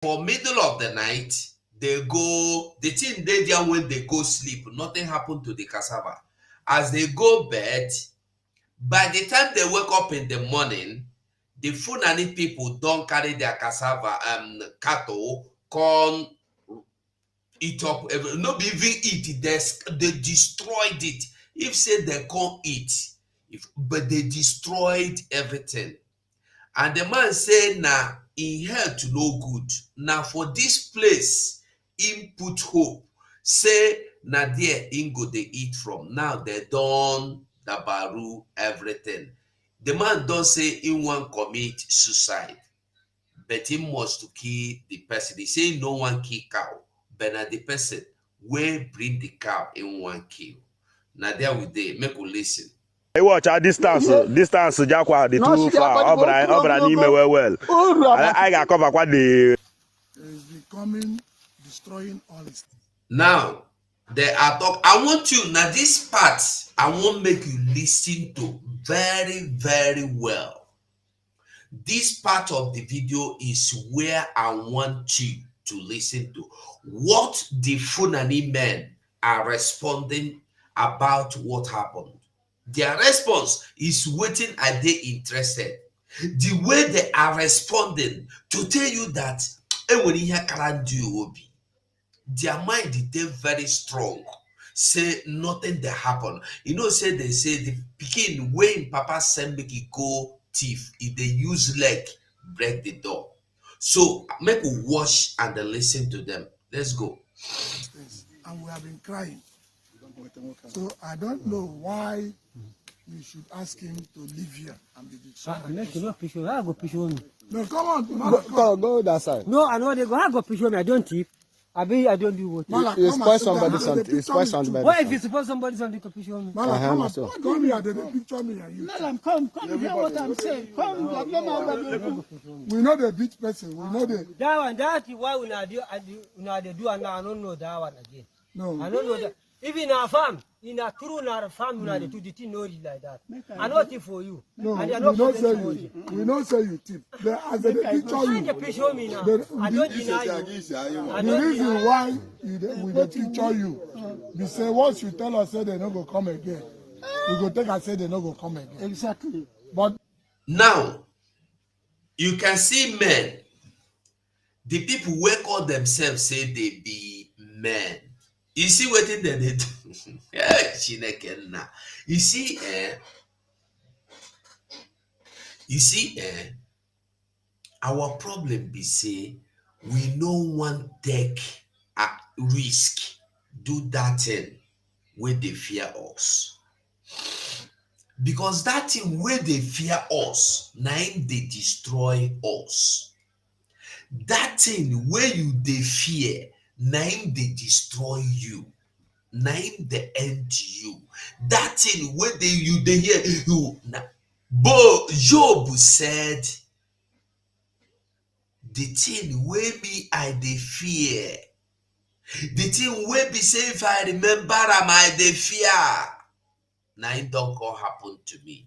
For middle of the night, they go, the thing they there when they go sleep, nothing happened to the cassava. As they go bed, by the time they wake up in the morning, the Fulani people don't carry their cassava cattle, corn, eat up, not even eat, they destroyed it. If say they can't eat, but they destroyed everything. And the man say, nah, in health no good. Now for this place, him put hope. Say, na there him go they eat from. Now they done dabaru everything. The man don't say he want commit suicide, but he must to kill the person. He say no one kill cow, but na the person will bring the cow in one kill. Now there we dey, make we listen. I watch our distance, distance Jakwa, the too far. Obra ni me well. I got cover what the is becoming destroying honesty. Now they are talk. I want you now this part. I want make you listen to very very well. This part of the video is where I want you to listen to what the Fulani men are responding about what happened. Their response is waiting. Are they interested? The way they are responding to tell you that their mind is very strong. Say nothing that happen. You know, say they say the pikin when Papa send make it go thief, if they use leg break the door. So make we watch and then listen to them. Let's go. And we have been crying. So I don't know why you should ask him to leave here and be the No, come on. Go that side. No, I know they go. I go picture me. I don't tip. I don't do what. You spoil somebody something. You spoil somebody. What if you suppose somebody something to picture me? Come here. They picture me and you. Come hear what I'm saying. Come. We know the beach person. We know the. That is why we do and I don't know that one again. No. I don't know that. Even in our farm, in a true in our farm, we do the thing like that. I know tip for you. No, we don't say you. We don't say you tip. As they picture you. They picture me now. I don't deny you. The reason why we dey picture you, we say once you tell us say they no go come again, we go take and say they no go come again. Exactly. But now you can see men. The people who call themselves say they be men. You see what they did? You see, our problem be say we no want take a risk, do that thing where they fear us. Because that thing where they fear us, now they destroy us. That thing where you they fear, now they destroy you. Now they end you. That thing where they hear you. But Job said, the thing where me I they fear. The thing where be say if I remember am I they fear. Now it don't go happen to me.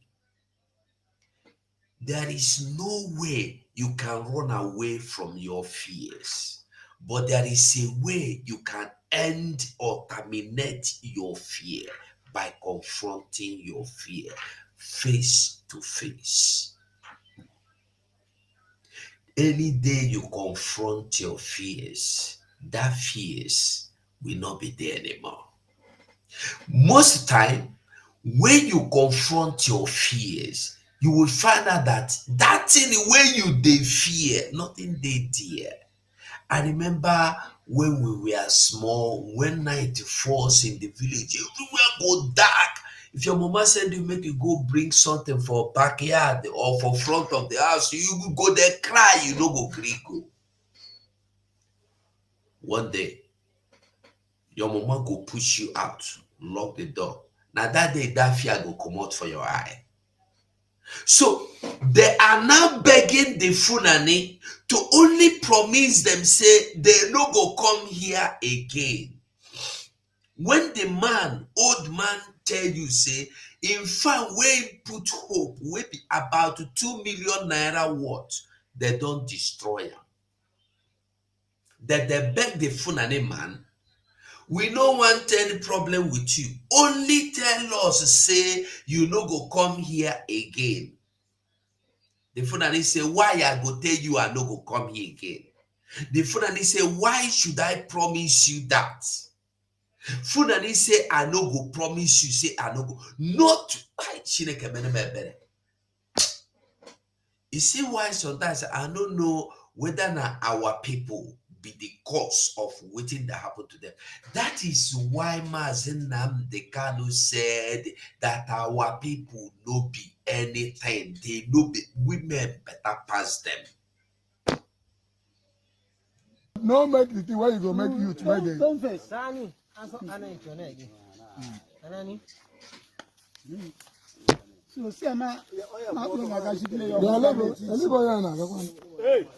There is no way you can run away from your fears. But there is a way you can end or terminate your fear by confronting your fear face to face. Any day you confront your fears, that fears will not be there anymore. Most of the time, when you confront your fears, you will find out that that thing where you they fear, nothing they there. I remember when we were small, when night falls in the village, everywhere go dark. If your mama said you make you go bring something for backyard or for front of the house, you will go there cry, you no go gree go. One day, your mama go push you out, lock the door. Now that day, that fear go come out for your eye. So they are now begging the Fulani to only promise them, say they no go come here again. When the old man tell you, say, in fact, when put hope, will be about 2 million naira worth, they don't destroy them. that they beg the Funani man, we no want any problem with you. Only tell us, say, you no go come here again. The Funani say, why I go tell you I no go come here again? The Funani say, why should I promise you that? Funani say, I no go promise you, say, I no go. Not, you see why sometimes I don't know whether now our people be the cause of waiting that happened to them. That is why Mazen Nnamdi Kanu said that our people no be anything. They no be women better pass them. No make the thing where you go make you to make it. Don't face. Sani, Anna again. Anani. So see, I'm not going to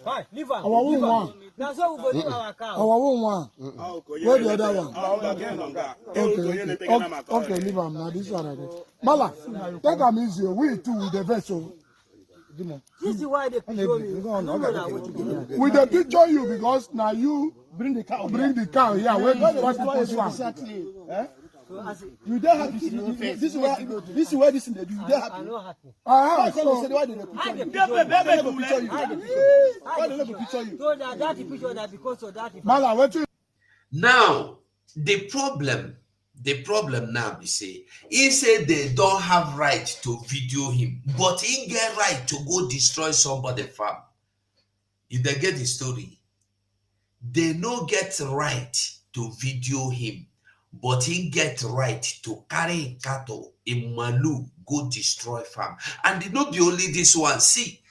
Fine, leave her. Our own one. Now so we go leave our cow. Our own one. Where the other one? Okay, leave them now. This one again. Mala, take them easy. We too with the vessel. This is why they picture me. We the picture you because now you bring the cow. Bring the cow here. Where the you don't have this is where this is the you don't have. I'm not happy. Why they picture you? So that picture that because of that. Mala, what you? Now, the problem now be say, he said they don't have right to video him, but he get right to go destroy somebody farm. If they get the story, they no get right to video him, but he get right to carry cattle in Malu go destroy farm. And it not be only this one. See,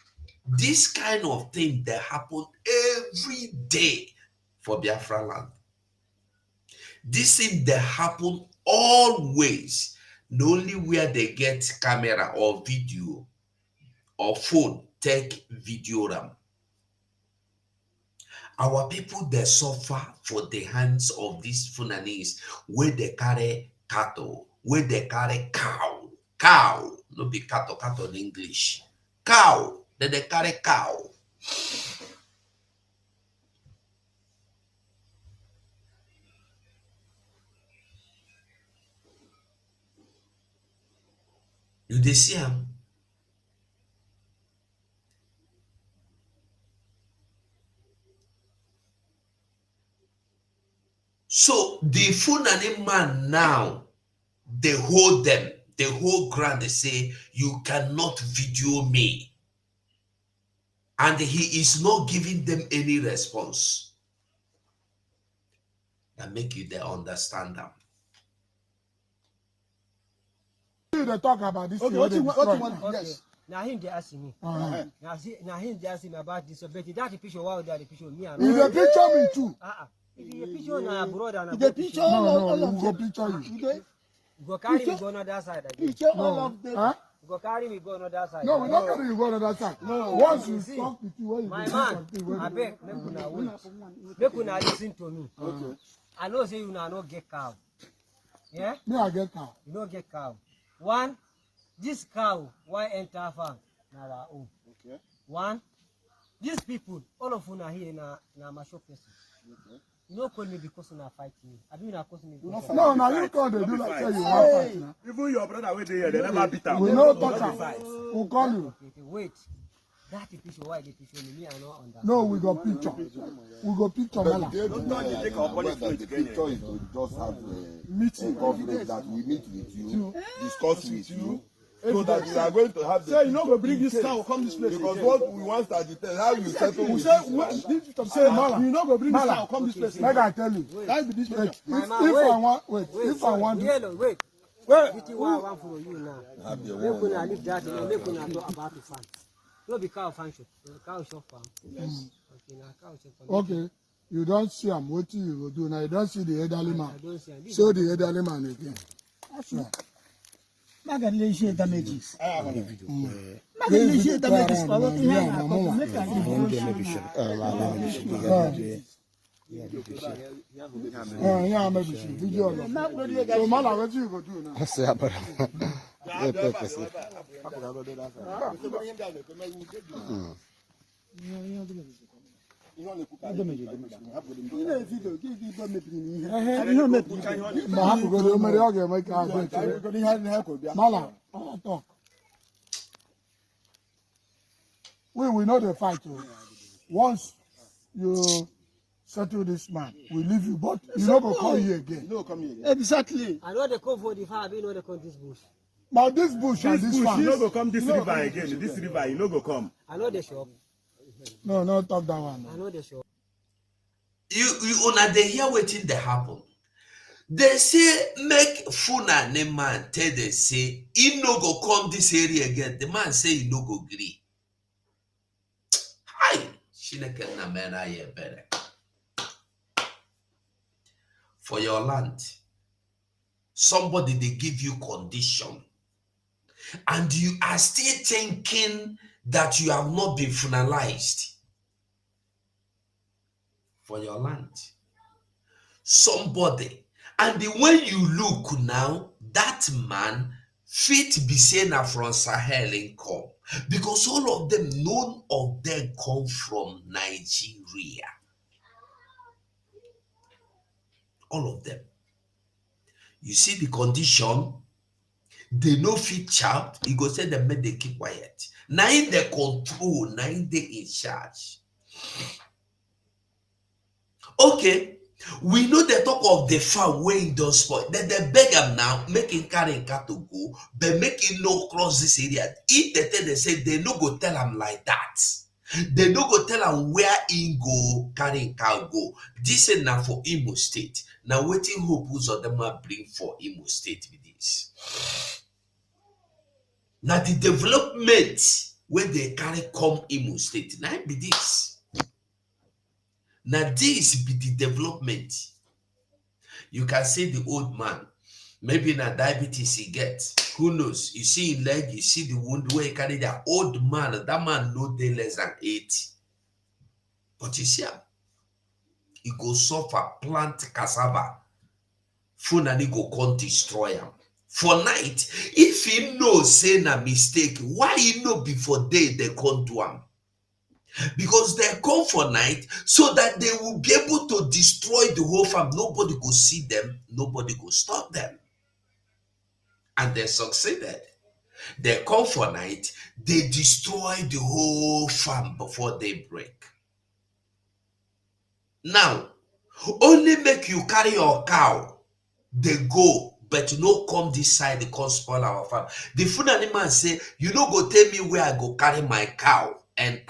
this kind of thing that happen every day for Biafra land. This thing that happen always, the only where they get camera or video or phone take video them. Our people they suffer for the hands of these Funanis where they carry cattle, where they carry cow, no be cattle in English, cow, then they carry cow. You dey see am? So the Fulani man now, they hold them, they hold ground, they say, you cannot video me. And he is not giving them any response. That make you they understand them. They talk about this. Okay, what you want? Yes. Now him they ask me. Now him they ask me about this. But that picture, why would that picture me? You the picture me too. If you picture na brother na The picture No, we go picture you. go carry me go on other side again. Picture all of them. Huh? Go carry me go on other side. No, we don't carry you go on other side. No. Once you talk with you, when you My do man, something, I beg, make una listen to me. Okay. I know say you na no get cow. Yeah? Me, I get cow. You no get cow. One, this cow why enter farm na our own. Okay. One, these people, all of una here na mature person. Okay. You no call me because una fight me. I do not call me because No, now you call they do like say you want fight now. Even your brother wey dey here, they never beat am. We no touch am. We'll call you. Okay, wait. That picture, why they picture me? I don't understand. No, we go picture. We go picture, Mala. Take our police The picture is to just have a Meeting. conference that we meet with you, discuss with you, so that we are going to have the. Say you not go bring this cow come this place. Because what we want to determine how you settle with Say Mala, you not go bring this cow come this place. Like I tell you. That be this Wait, picture. if I want, if I want to. Yellow, wait. Wait. What I want for you now. Make una leave that. Make una talk about the farm. No be cow farm shop. Cow shop farm. Yes. Okay, now cow shop farm. Okay. You don't see him. What you will do now? You don't see the elderly man. I don't see him. Show the elderly man again. Damages. Damages for what you Yeah, maybe she video. So, Mala, what you go do now? We know the fight. Once you settle this man, we leave you, but you not go come here again. No, come here. Exactly. I know they come for the farm, I know they come this bush. But this bush and this farm. You no go come this river again. This river, you no go come. I know the shop. No, no, talk that one. I know the shop. You una dey hear wetin dey happen. They say make Fulani man tell them say he no go come this area again. The man say he no go gree. Hi, Chineke na mena ye better. For your land, somebody they give you condition, and you are still thinking that you have not been finalized. For your land, somebody, and when you look now, that man fit be saying from Sahel income, because all of them, none of them come from Nigeria. All of them. You see the condition, they no fit shout, he go say them make they keep quiet. Now in the control, now in they in charge. Okay, we know the talk of the farm where in those spoil. Then they beg him now, make him carry him car to go, but make him no cross this area. If they tell they say they no go tell him like that. They no go tell him where he go carry him car go. This is now for Imo State. Now waiting hope who's of them are bring for Imo State with this. Now the development where they carry come Imo State. Now be this. Now this be the development. You can see the old man. Maybe na diabetes he gets. Who knows? You see his leg, you see the wound where he carry that old man. That man no dey less than 80. But you see him. He go suffer, plant cassava. Fulani go come destroy him. For night, if he know say na mistake, why he know before day they come do him? Because they come for night so that they will be able to destroy the whole farm. Nobody go see them, nobody go stop them. And they succeeded. They come for night, they destroy the whole farm before daybreak. Now, only make you carry your cow, they go, but no come this side, they can't spoil our farm. The Fulani man say, you no go tell me where I go carry my cow, enter.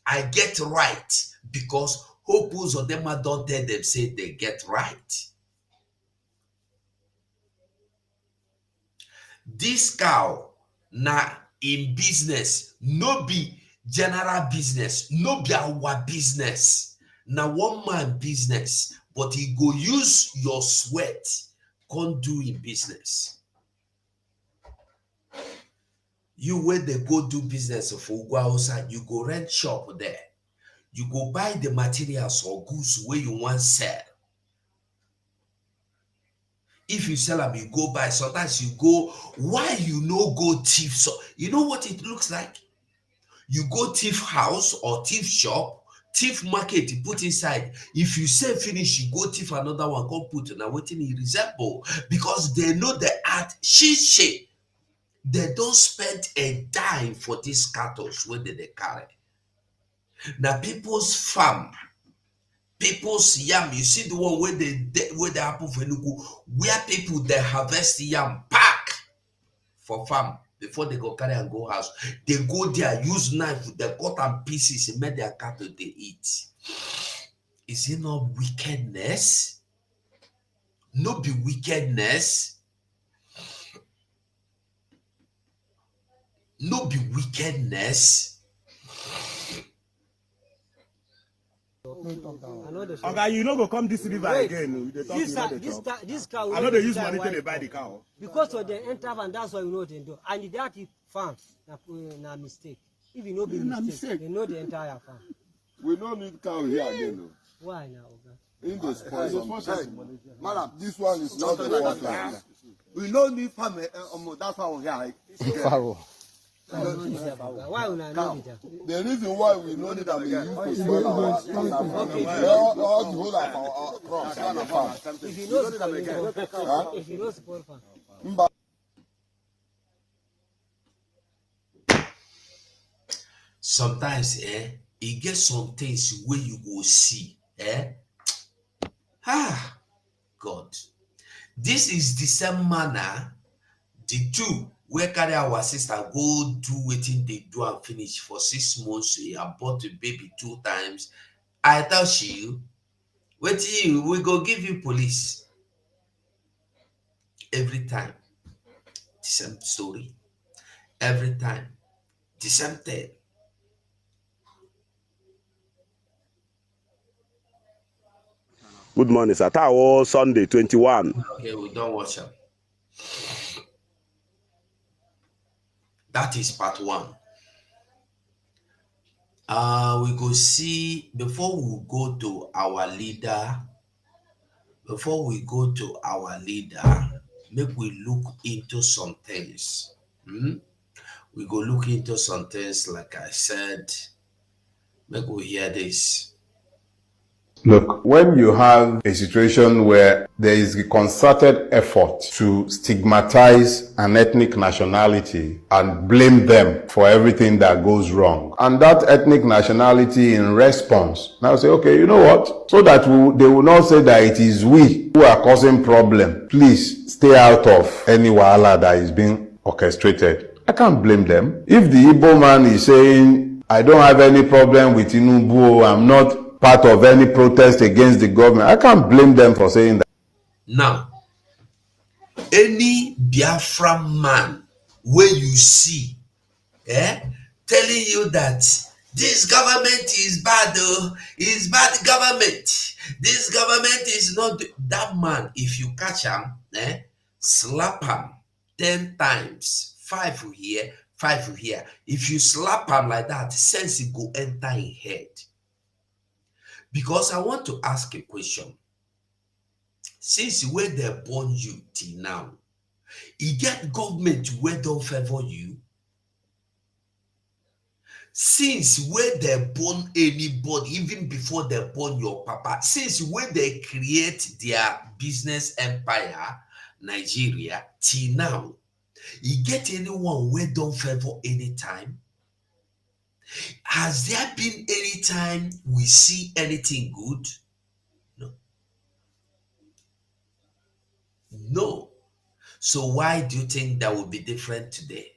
I get right because hopes of them don't tell them say they get right. This cow na in business, no be general business, no be our business. Na one man business, but he go use your sweat, can't do in business. You when they go do business for outside, you go rent shop there. You go buy the materials or goods where you want sell. If you sell them, you go buy. Sometimes you go, why you no go thief? So you know what it looks like? You go thief house or thief shop, thief market, you put inside. If you sell finish, you go thief another one, come put in a waiting it resemble. Because they know the art, she. They don't spend a dime for these cattle when they carry. Now people's farm, people's yam, you see the one where they happen for Enugu, where people they harvest yam pack for farm before they go carry and go house. They go there, use knife, they cut and pieces and make their cattle they eat. Is it not wickedness? No be wickedness. No be wickedness. Okay, you no go come this river again. This cow. I know they use money to buy the cow. Because of the enter and that's why we know they do. And that farm, na mistake. If you know be mistake, they know the entire farm. We don't need cow here again. Why now, okay? In the sponsor. Madam, this one is not the water. We don't need farm. That's why we're here. Why will I know it? The reason why we know that we use to sell our all the whole of our crops and the farm. If you know if you know support farm. Sometimes it gets some things where you go see. God. This is the same manner the two where carry our sister go do wetin they do and finish for 6 months. She abort the baby 2 times. I tell you, wetin we go give you police. Every time, the same story. Every time, the same thing. Good morning, sir. That was Sunday 21. Okay, we don't watch them. That is part 1. We go see before we go to our leader. Before we go to our leader, make we look into some things. We go look into some things, like I said. Make we hear this. Look, when you have a situation where there is a concerted effort to stigmatize an ethnic nationality and blame them for everything that goes wrong, and that ethnic nationality in response now say, okay, you know what? So that they will not say that it is we who are causing problem. Please stay out of any wahala that is being orchestrated. I can't blame them. If the Igbo man is saying, I don't have any problem with Tinubu, I'm not part of any protest against the government, I can't blame them for saying that. Now, any Biafra man where you see telling you that this government is bad, is bad government, this government is not, that man, if you catch him, slap him 10 times, 5 here, 5 here. If you slap him like that, sense it go enter in head. Because I want to ask a question. Since where they born you till now, you get government where don't favor you. Since where they born anybody, even before they born your papa, since where they create their business empire, Nigeria, till now, you get anyone where don't favor anytime? Has there been any time we see anything good? No. No. So why do you think that will be different today?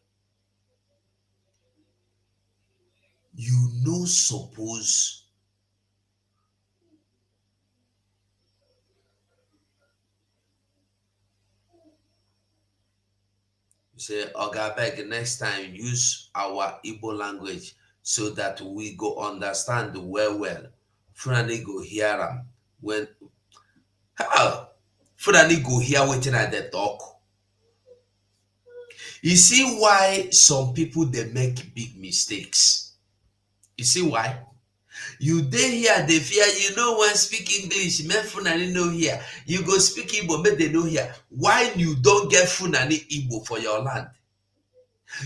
You know, suppose you say, Oga beg, next time use our Igbo language so that we go understand well. Fulani go hear them when Fulani go hear wetin I dey talk. You see why some people they make big mistakes. You see why? You dey here, they fear you know when speak English, men Fulani know here. You go speak Igbo, make they know here. Why you don't get Fulani Igbo for your land?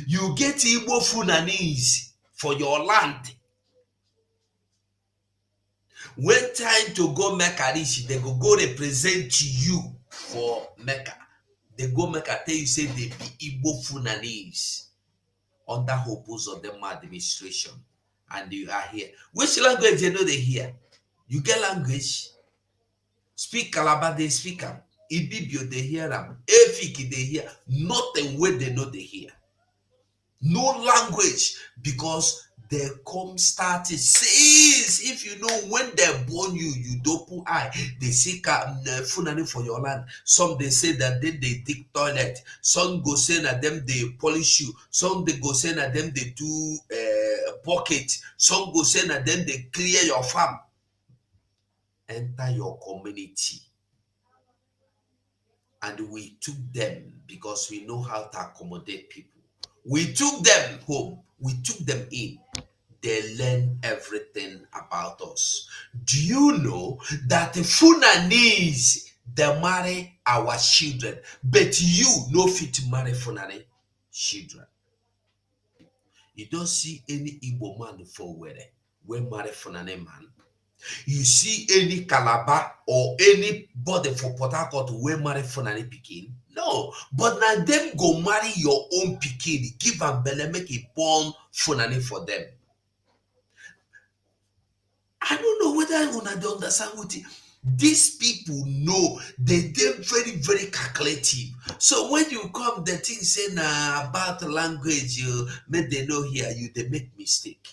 You get Igbo Fulanese for your land. When time to go Mecca reach, they go represent you for Mecca. They go Mecca tell you say they be Igbo Fulanese under Hopos of them administration. And you are here. Which language you know they hear? You get language. Speak Calabar, they speak them. Ibibio, they hear them. Efiki, they hear. Nothing where they know they hear. No language, because they come started since, if you know when they born you, you don't put eye. They say Fulani for your land. Some they say that they dig toilet. Some go say that them they polish you. Some they go say that them they do pocket. Some go say that them they clear your farm. Enter your community. And we took them because we know how to accommodate people. We took them home. We took them in. They learn everything about us. Do you know that the Fulanese, they marry our children, but you no fit to marry Fulani children? You don't see any Igbo man for where marry Funane man. You see any Calabar or anybody for Port Harcourt where marry Funane Pikin? No, but now them go marry your own Pikin, give them belle, make it born Funane for them. I don't know whether I want to understand what these people know. They're very, very calculative. So when you come, the thing say nah, about language, make they know here, they make mistake.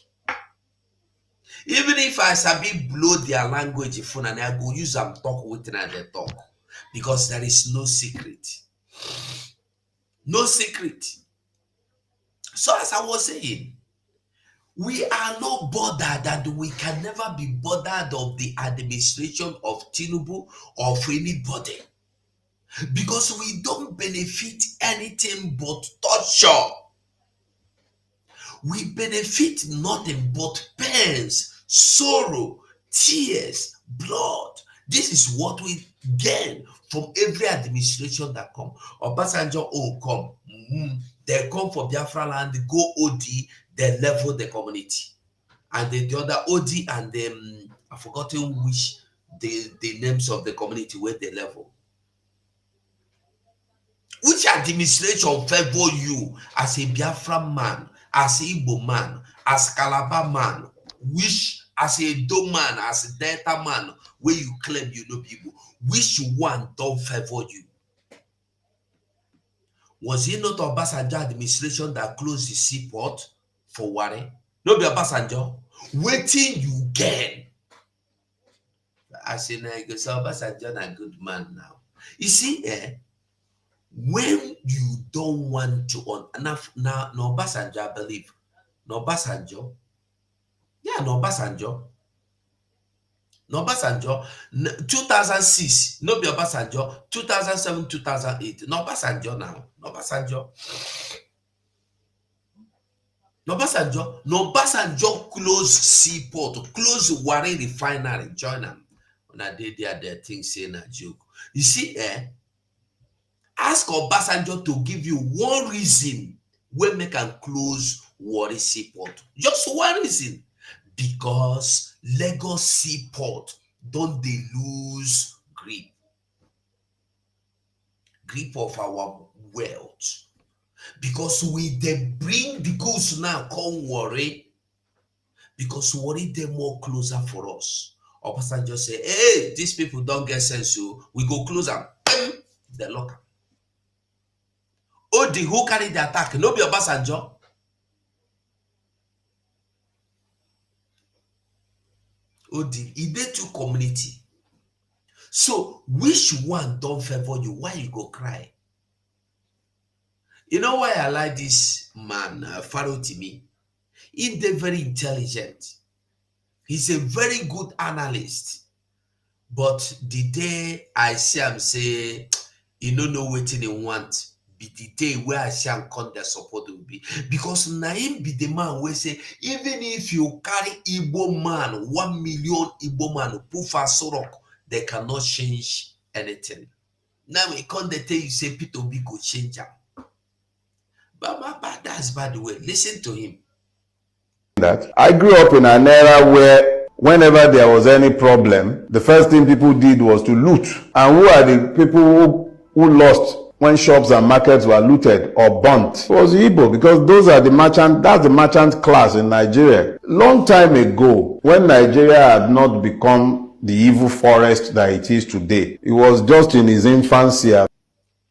Even if I sabi blow their language phone and I go use them talk with them they talk. Because there is no secret. No secret. So as I was saying, we are not bothered, and we can never be bothered of the administration of Tinubu or of anybody, because we don't benefit anything but torture. We benefit nothing but pains, sorrow, tears, blood. This is what we gain from every administration that come. Obasanjo come. They come for Biafra land, go OD, they level the community. And the other OD and them, I've forgotten which the names of the community where they level. Which administration favor you as a Biafra man, as a Igbo man, as Calabar man, which as a Edo man, as a Delta man, where you claim you know people, which one don't favor you? Was it not Obasanjo administration that closed the seaport for Warri? No be Obasanjo. Waiting you gain. I say now you go say Obasanjo a good man now. You see, when you don't want to now Obasanjo, I believe. No Obasanjo. Yeah, no Obasanjo. 2006, no be Obasanjo, 2007, 2008, no Obasanjo now, no Obasanjo. No Obasanjo close seaport, close Warri refinery, join them. When I did their thing saying a joke. You see, ask Obasanjo to give you one reason when they can close Warri seaport. Just one reason. Because Lagos seaport don't they lose grip of our wealth. Because they bring the goods now come Warri, because Warri they more closer for us. Obasanjo say, hey, these people don't get sense, so we go close them. They lock them. Oh, the who carry the attack? No be Obasanjo. Oh, the Idetu community. So which one don't favor you? Why you go cry? You know why I like this man, Pharaoh Timi? He's very intelligent. He's a very good analyst. But the day I see him say, you don't know what they want, be the day where I see him come their support will be. Because Naim be the man where say, even if you carry Igbo man, 1 million Igbo man, put for Sorok, they cannot change anything. Now we can't tell you say Peter Obi could change him. But that's by the way. Listen to him. That I grew up in an era where whenever there was any problem, the first thing people did was to loot. And who are the people who lost when shops and markets were looted or burnt? It was Igbo, because those are that's the merchant class in Nigeria. Long time ago, when Nigeria had not become the evil forest that it is today, it was just in its infancy.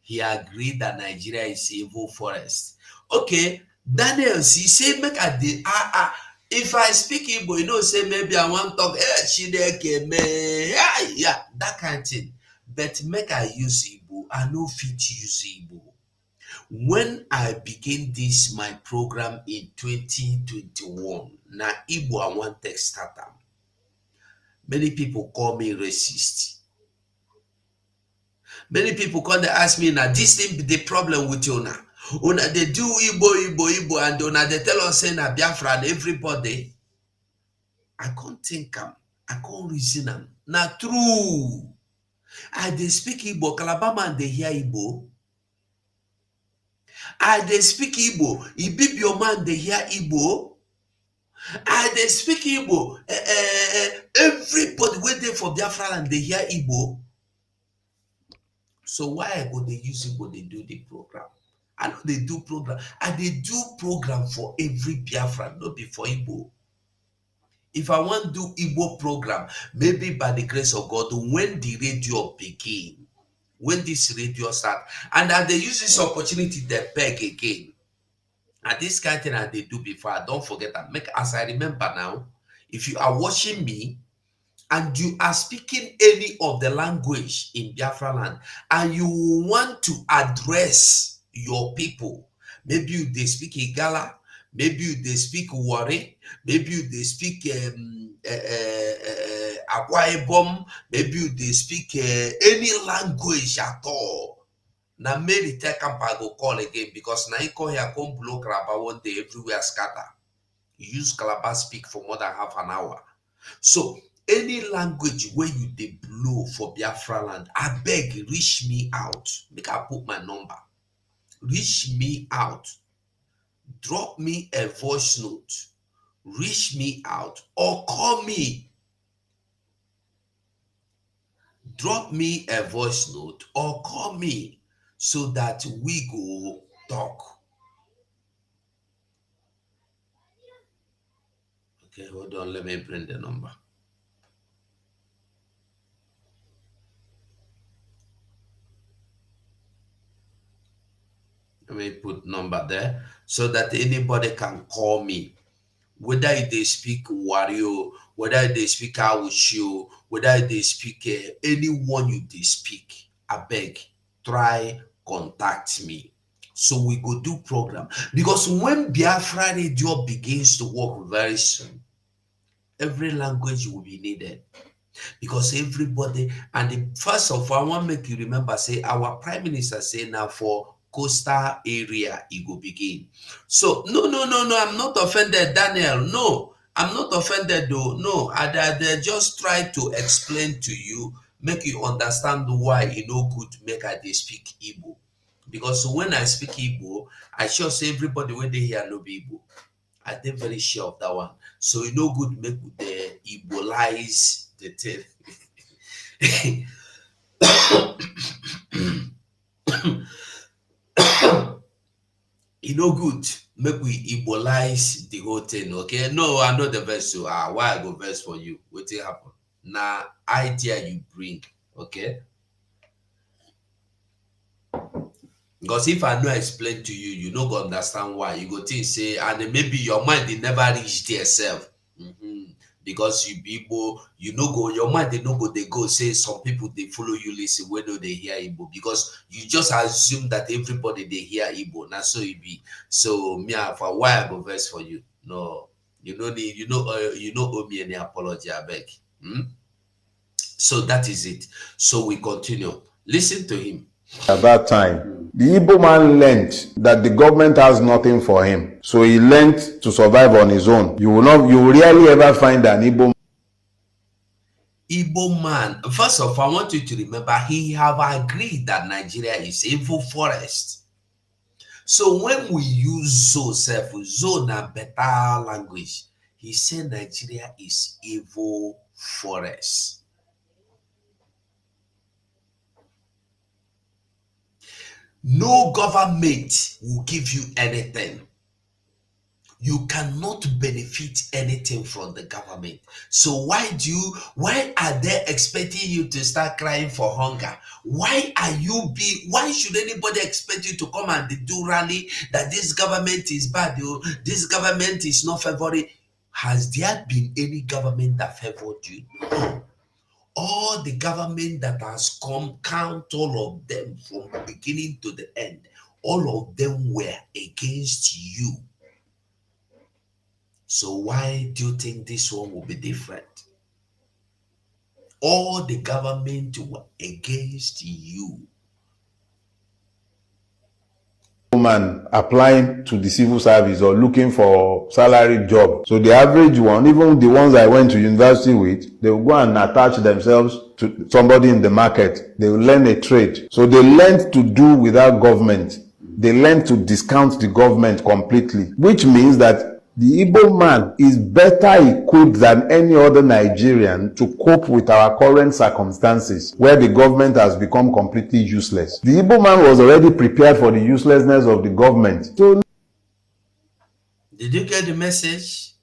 He agreed that Nigeria is evil forest. Okay, Daniel, he say make a the if I speak Igbo, you know, say maybe I want to talk, yeah, that kind of thing. But make I use Igbo, I no fit use Igbo. When I begin this my program in 2021, na Igbo I want to start them. Many people call me racist. Many people come to ask me now, this thing be the problem with you now. Una they do Igbo, and una they tell us say na Biafra and everybody. I can't think I can't reason them. Now true. I they speak Igbo, Calabar man they hear Igbo. They speak Igbo. If your man they hear Igbo. They speak Igbo. Everybody waiting for Biafra and they hear Igbo. So why go they use Igbo? They do the program. I know they do program. And they do program for every Biafra, not before Igbo. If I want to do Igbo program, maybe by the grace of God, when the radio begin, when this radio start, and that they use this opportunity, they beg again. And this kind of thing that they do before, I don't forget that. Make as I remember now, if you are watching me and you are speaking any of the language in Biafra land, and you want to address your people, maybe they speak Igala, maybe they speak Wari, maybe they speak Akwa Ibom, maybe they speak any language at all. Now maybe tell camp go call again because now you call here come blow Calabar one day everywhere scatter. You use Calabar speak for more than half an hour. So any language where you dey blow for Biafra land, I beg reach me out. Make I put my number. Reach me out. Drop me a voice note. Reach me out or call me. Drop me a voice note or call me so that we go talk. Okay, hold on. Let me bring the number. Let me put number there so that anybody can call me. Whether they speak Wario, whether they speak Awushio, whether they speak anyone you they speak, I beg, try contact me. So we go do program. Because when Biafra radio begins to work very soon, every language will be needed. Because everybody, and the first of all, I want to make you remember, say our Prime Minister say now for coastal area, it will begin. So, no, I'm not offended, Daniel. No, I'm not offended though. No, I just try to explain to you, make you understand why it no good make I speak Igbo. Because when I speak Igbo, I sure say everybody when they hear no be Igbo. I think very sure of that one. So it no good make the Igbolize the thing. It no good make we Igbolize the whole thing, okay? No, I know the verse. So why I go verse for you? What will happen? Now idea you bring, okay? Because if I no explain to you, you no go understand why. You go think say, and maybe your mind they never reach there self. Because you people, you no go, your mind they no go, they go say some people they follow you listen when they hear Igbo. Because you just assume that everybody they hear Igbo. Now so it be. So me for why I go verse for you. No, you know you owe me any apology, I beg. So that is it. So we continue. Listen to him. At that time, the Igbo man learned that the government has nothing for him. So he learned to survive on his own. You will rarely ever find an Igbo man. First of all, I want you to remember he have agreed that Nigeria is evil forest. So when we use Zo na better language, he said Nigeria is evil forest. No government will give you anything. You cannot benefit anything from the government. So why are they expecting you to start crying for hunger? Why should anybody expect you to come and do rally that this government is bad, this government is not favoring? Has there been any government that favored you? No. All the government that has come, count all of them from the beginning to the end, all of them were against you. So why do you think this one will be different? All the government were against you. man applying to the civil service or looking for salary job. So the average one, even the ones I went to university with, they will go and attach themselves to somebody in the market. They will learn a trade. So they learned to do without government. they learn to discount the government completely, which means that the Igbo man is better equipped than any other Nigerian to cope with our current circumstances, where the government has become completely useless. The Igbo man was already prepared for the uselessness of the government. So did you get the message?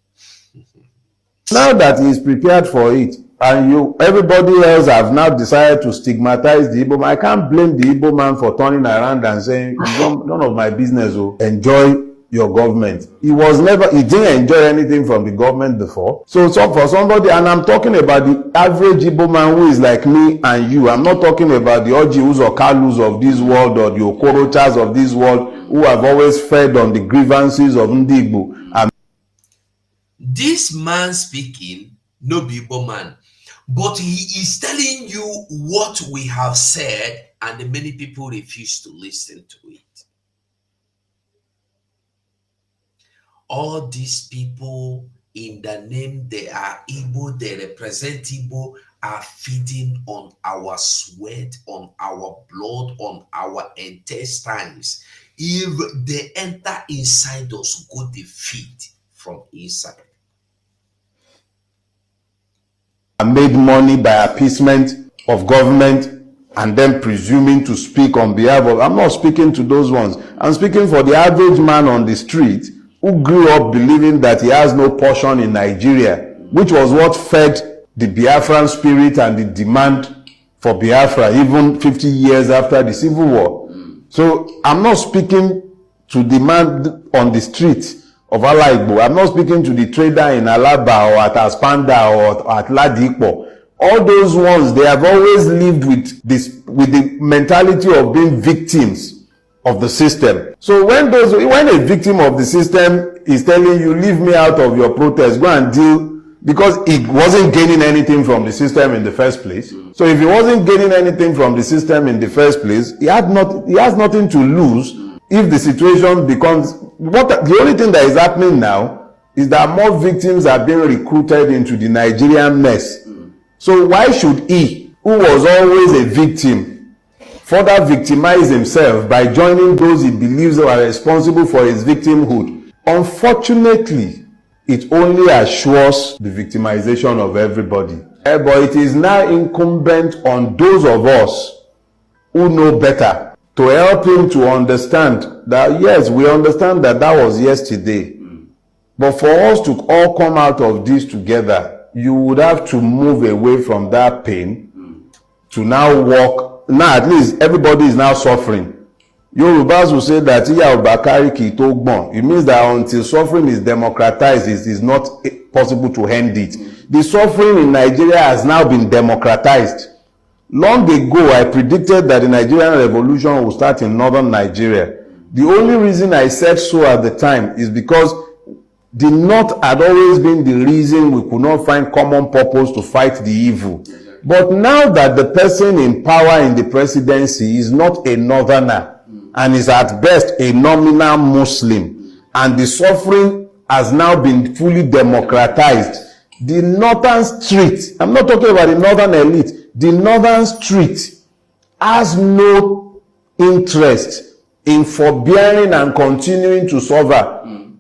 now that he is prepared for it, and everybody else have now decided to stigmatize the Igbo man, I can't blame the Igbo man for turning around and saying, none of my business, enjoy your government. He didn't enjoy anything from the government before. So for somebody, and I'm talking about the average Igbo man who is like me and you. I'm not talking about the Ojius or Kalus of this world or the Okorochas of this world who have always fed on the grievances of Ndi Igbo. This man speaking, no be Igbo man, but he is telling you what we have said, and many people refuse to listen to it. All these people, in the name they are Igbo, they represent Igbo, are feeding on our sweat, on our blood, on our intestines. If they enter inside us, go they feed from inside. Made money by appeasement of government and then presuming to speak on behalf of, I'm not speaking to those ones. I'm speaking for the average man on the street who grew up believing that he has no portion in Nigeria, which was what fed the Biafran spirit and the demand for Biafra even 50 years after the Civil War. So I'm not speaking to the man on the street of Alaigbo. I'm not speaking to the trader in Alaba or at Aspanda or at Ladipo. All those ones, they have always lived with the mentality of being victims of the system. So when a victim of the system is telling you, leave me out of your protest, go and deal, because he wasn't gaining anything from the system in the first place. So if he wasn't gaining anything from the system in the first place, he has nothing to lose if the situation becomes, the only thing that is happening now is that more victims are being recruited into the Nigerian mess. So why should he, who was always a victim, further victimize himself by joining those he believes are responsible for his victimhood? Unfortunately, it only assures the victimization of everybody. But it is now incumbent on those of us who know better to help him to understand that, yes, we understand that was yesterday. But for us to all come out of this together, you would have to move away from that pain to now walk. Now at least everybody is now suffering. Yorubas will say that it means that until suffering is democratized, it is not possible to end it. The suffering in Nigeria has now been democratized. Long ago, I predicted that the Nigerian revolution will start in northern Nigeria. The only reason I said so at the time is because the North had always been the reason we could not find common purpose to fight the evil. But now that the person in power in the presidency is not a northerner and is at best a nominal Muslim, and the suffering has now been fully democratized, the northern street, I'm not talking about the northern elite, the northern street has no interest in forbearing and continuing to suffer.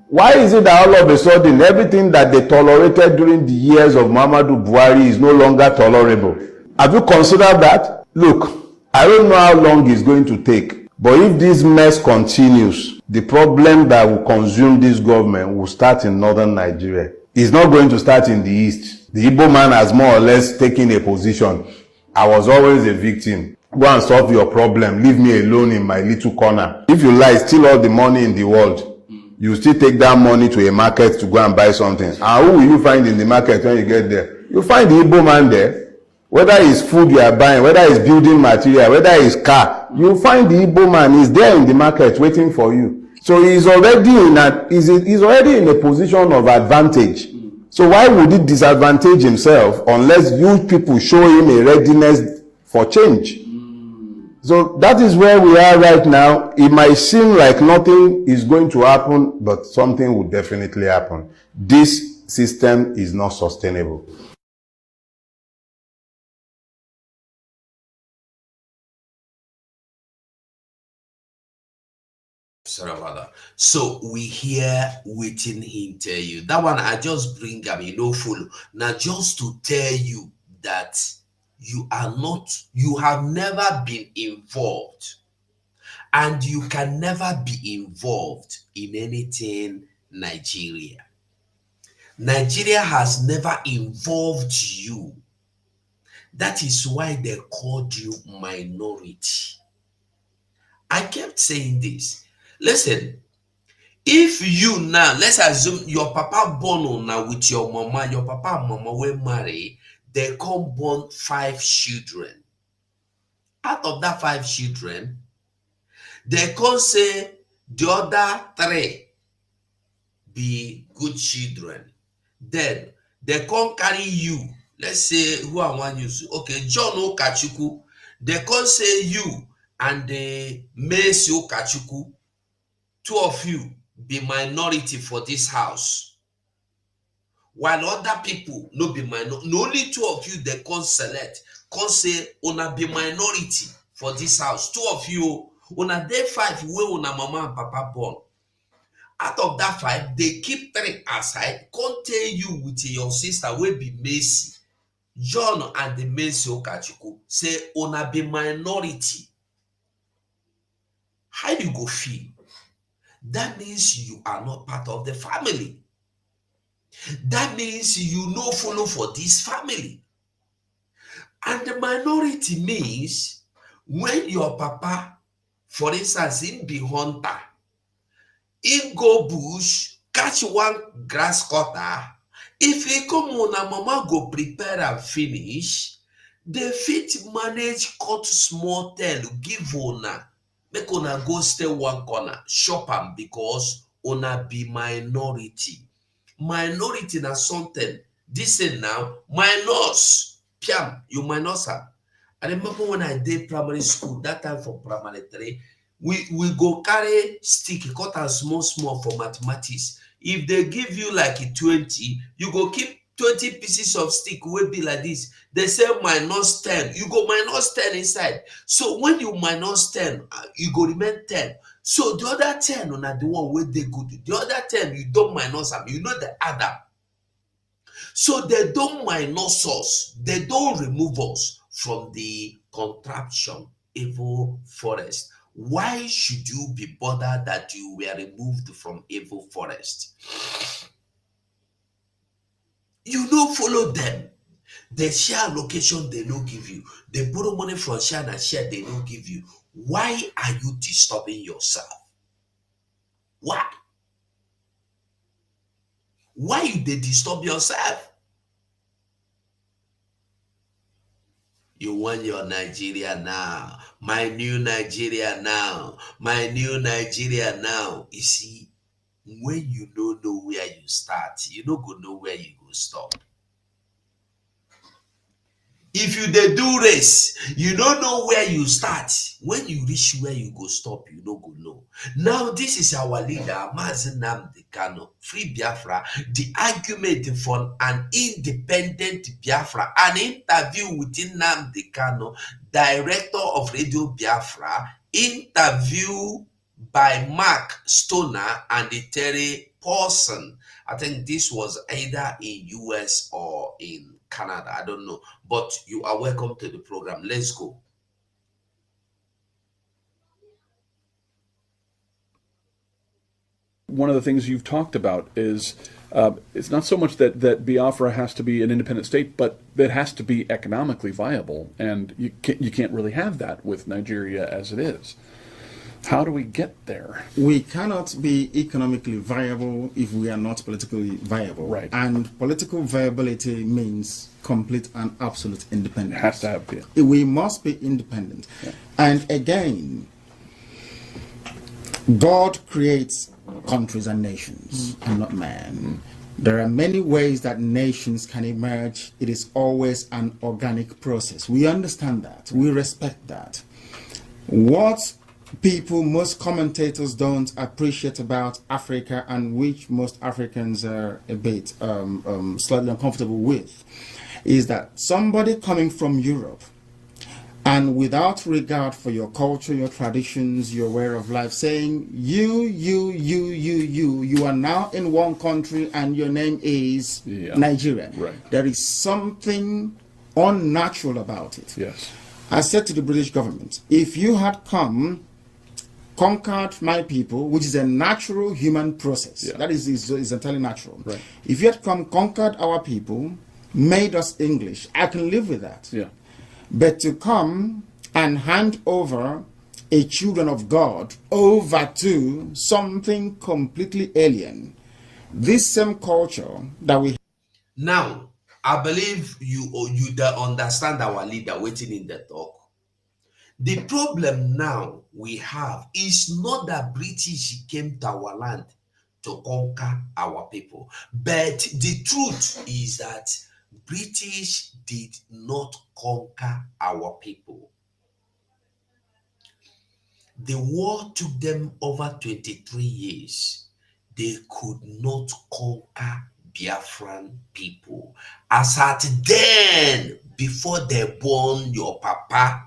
Why is it that all of a sudden everything that they tolerated during the years of Muhammadu Buhari is no longer tolerable? Have you considered that? Look, I don't know how long it's going to take, but if this mess continues, the problem that will consume this government will start in northern Nigeria. It's not going to start in the east. The Igbo man has more or less taken a position. I was always a victim. Go and solve your problem. Leave me alone in my little corner. If you lie, steal all the money in the world. You still take that money to a market to go and buy something. And who will you find in the market when you get there? You find the Igbo man there. Whether it's food you are buying, whether it's building material, whether it's car, you find the Igbo man is there in the market waiting for you. So he's already in a position of advantage. So why would he disadvantage himself unless you people show him a readiness for change? So that is where we are right now. It might seem like nothing is going to happen, but something will definitely happen. This system is not sustainable. Sorry about that. So we hear waiting him tell you. That one I just bring no follow. Now just to tell you that you have never been involved, and you can never be involved in anything Nigeria. Nigeria has never involved you. That is why they called you minority. I kept saying this. Listen, if you now, let's assume your papa born now with your mama, your papa and mama were married, they come born 5 children. Out of that 5 children, they can say the other 3 be good children. Then they can carry you. Let's say who I want you to. Okay, John Okachuku. They can say you and the Messi Okachuku, 2 of you be minority for this house. While other people no be minority. No, only 2 of you they can select. Can say una be minority for this house. 2 of you, una dey 5 wey una mama and papa born. Out of that 5, they keep 3 aside. Come tell you with your sister will be Messi, John and the Messi Okachuku. Say una be minority. How you go feel? That means you are not part of the family. That means you no follow for this family. And the minority means when your papa, for instance, him be hunter, him go bush, catch one grass cutter. If he come on and mama go prepare and finish, they fit manage cut small tail, give una, make una go stay one corner, shop am because una be minority. Minority na something. This thing now, minus, piam, you minus am. I remember when I did primary school, that time for primary 3, we go carry stick, cut am small for mathematics. If they give you like a 20, you go keep 20 pieces of stick will be like this. They say minus 10, you go minus 10 inside. So when you minus 10, you go remain 10. So the other 10 on the one where they go to. The other 10, you don't minus them, you know the other. So they don't minus us, they don't remove us from the contraption, evil forest. Why should you be bothered that you were removed from evil forest? You don't follow them. The share location they don't give you. They borrow money from share and share they don't give you. Why are you disturbing yourself? Why? Why you they disturb yourself? You want your Nigeria now. My new Nigeria now. My new Nigeria now. You see, when you don't know where you start, you don't go know where you go stop. If you dey do race, you don't know where you start. When you reach where you go stop, you don't go know. Now, this is our leader, Mazi Nnamdi Kanu, Free Biafra, the argument for an independent Biafra, an interview with Nnamdi Kanu, director of Radio Biafra, interview by Mark Stoner and Terry Paulson. I think this was either in US or in Canada, I don't know, but you are welcome to the program. Let's go. One of the things you've talked about is it's not so much that Biafra has to be an independent state, but that has to be economically viable, and you can't really have that with Nigeria as it is. How do we get there? We cannot be economically viable if we are not politically viable. Right. And political viability means complete and absolute independence. It has to have it. We must be independent. Yeah. And again, God creates countries and nations and not man. There are many ways that nations can emerge. It is always an organic process. We understand that. We respect that. What most commentators don't appreciate about Africa, and which most Africans are a bit slightly uncomfortable with, is that somebody coming from Europe and without regard for your culture, your traditions, your way of life, saying you are now in one country and your name is Nigeria. Right. There is something unnatural about it. Yes. I said to the British government, if you had come, conquered my people, which is a natural human process, that is entirely natural. Right. If you had come, conquered our people, made us English, I can live with that. Yeah. But to come and hand over a children of God over to something completely alien, this same culture that we Now, I believe you understand our leader waiting in the talk. The problem now we have is not that British came to our land to conquer our people, but the truth is that British did not conquer our people. The war took them over 23 years. They could not conquer Biafran people. As at then, before they born your papa,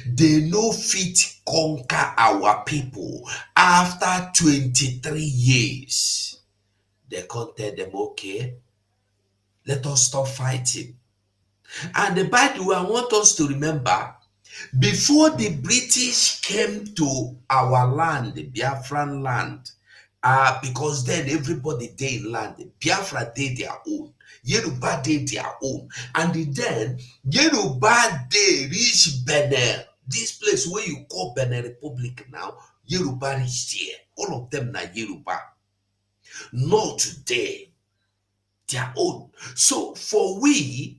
they no fit conquer our people. After 23 years, they can't tell them, okay, let us stop fighting. And by the way, I want us to remember, before the British came to our land, the Biafran land, because then everybody dey land, Biafra dey their own, Yoruba dey their own, and then Yoruba dey reach Benin, this place where you call Benin Republic now, Yoruba reach there, all of them na Yoruba, not today, their own. So for we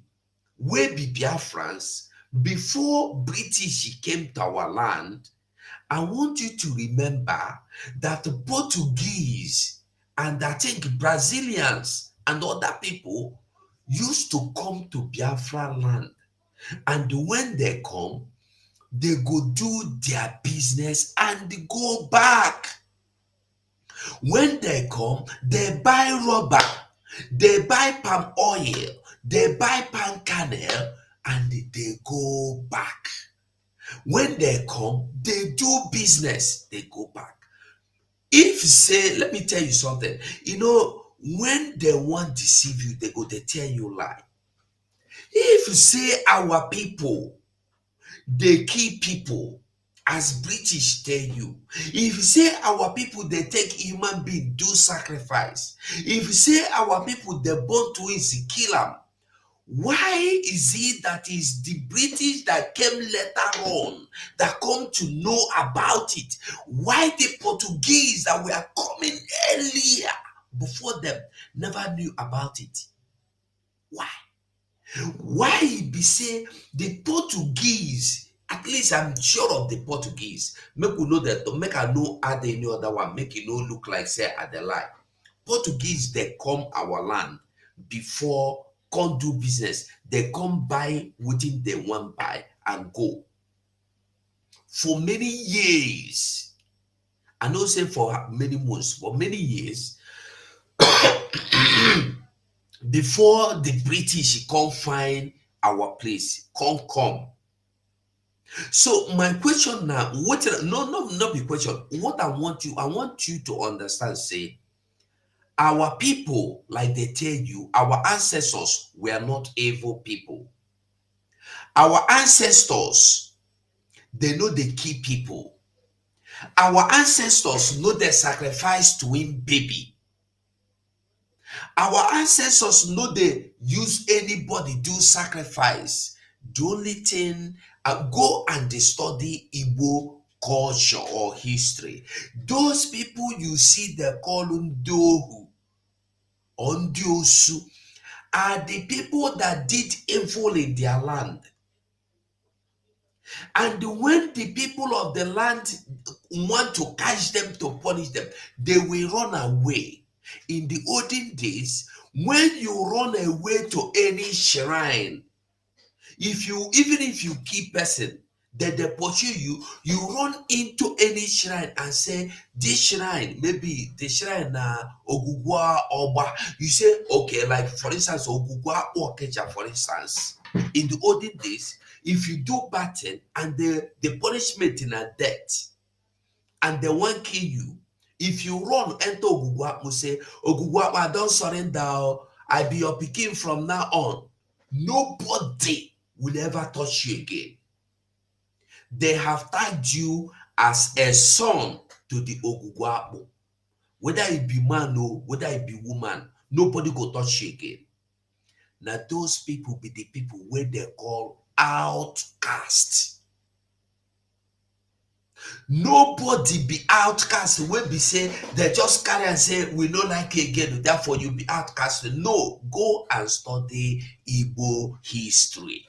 be Biafrans, before British came to our land, I want you to remember that the Portuguese and I think Brazilians and other people used to come to Biafra land. And when they come, they go do their business and they go back. When they come, they buy rubber, they buy palm oil, they buy palm kernel, and they go back. When they come, they do business, they go back. If say, let me tell you something, when they want to deceive you, they tell you lie. If you say our people, they kill people, as British tell you. If you say our people, they take human being, do sacrifice. If you say our people, they born twins, kill them. Why is it that is the British that came later on that come to know about it? Why the Portuguese that were coming earlier before them never knew about it? Why? Why be say the Portuguese, at least I'm sure of the Portuguese, make we know that, make I know add any other one, make it no look like say at the lie. Portuguese, they come our land before come do business. They come buy within they want buy and go. For many years, I know say for many months, for many years, before the British come find our place, come. So my question now, not the question. What I want you to understand, say, our people, like they tell you, our ancestors were not evil people. Our ancestors, they know they kill people. Our ancestors know they sacrifice to him baby. Our ancestors know they use anybody do sacrifice. The only thing, go and they study Igbo culture or history. Those people you see, they call them Dohu, Ondiosu, are the people that did evil in their land. And when the people of the land want to catch them, to punish them, they will run away. In the olden days, when you run away to any shrine, even if you kill person, then they pursue you, you run into any shrine and say, this shrine, maybe the shrine Ogugwa Oba. You say, okay, like for instance, Ogugwa Okeja, for instance. In the olden days, if you do bad thing and the punishment in a death, and they won't kill you, if you run enter Ogugwa, you say, Ogugwa, I don't surrender, I be your pikin from now on. Nobody will ever touch you again. They have tagged you as a son to the Ogugwapo. Whether it be man or whether it be woman, nobody go touch you again. Now those people be the people where they call outcast. Nobody be outcast when be say they just carry and say we no like it again, therefore you be outcast. No, go and study Igbo history.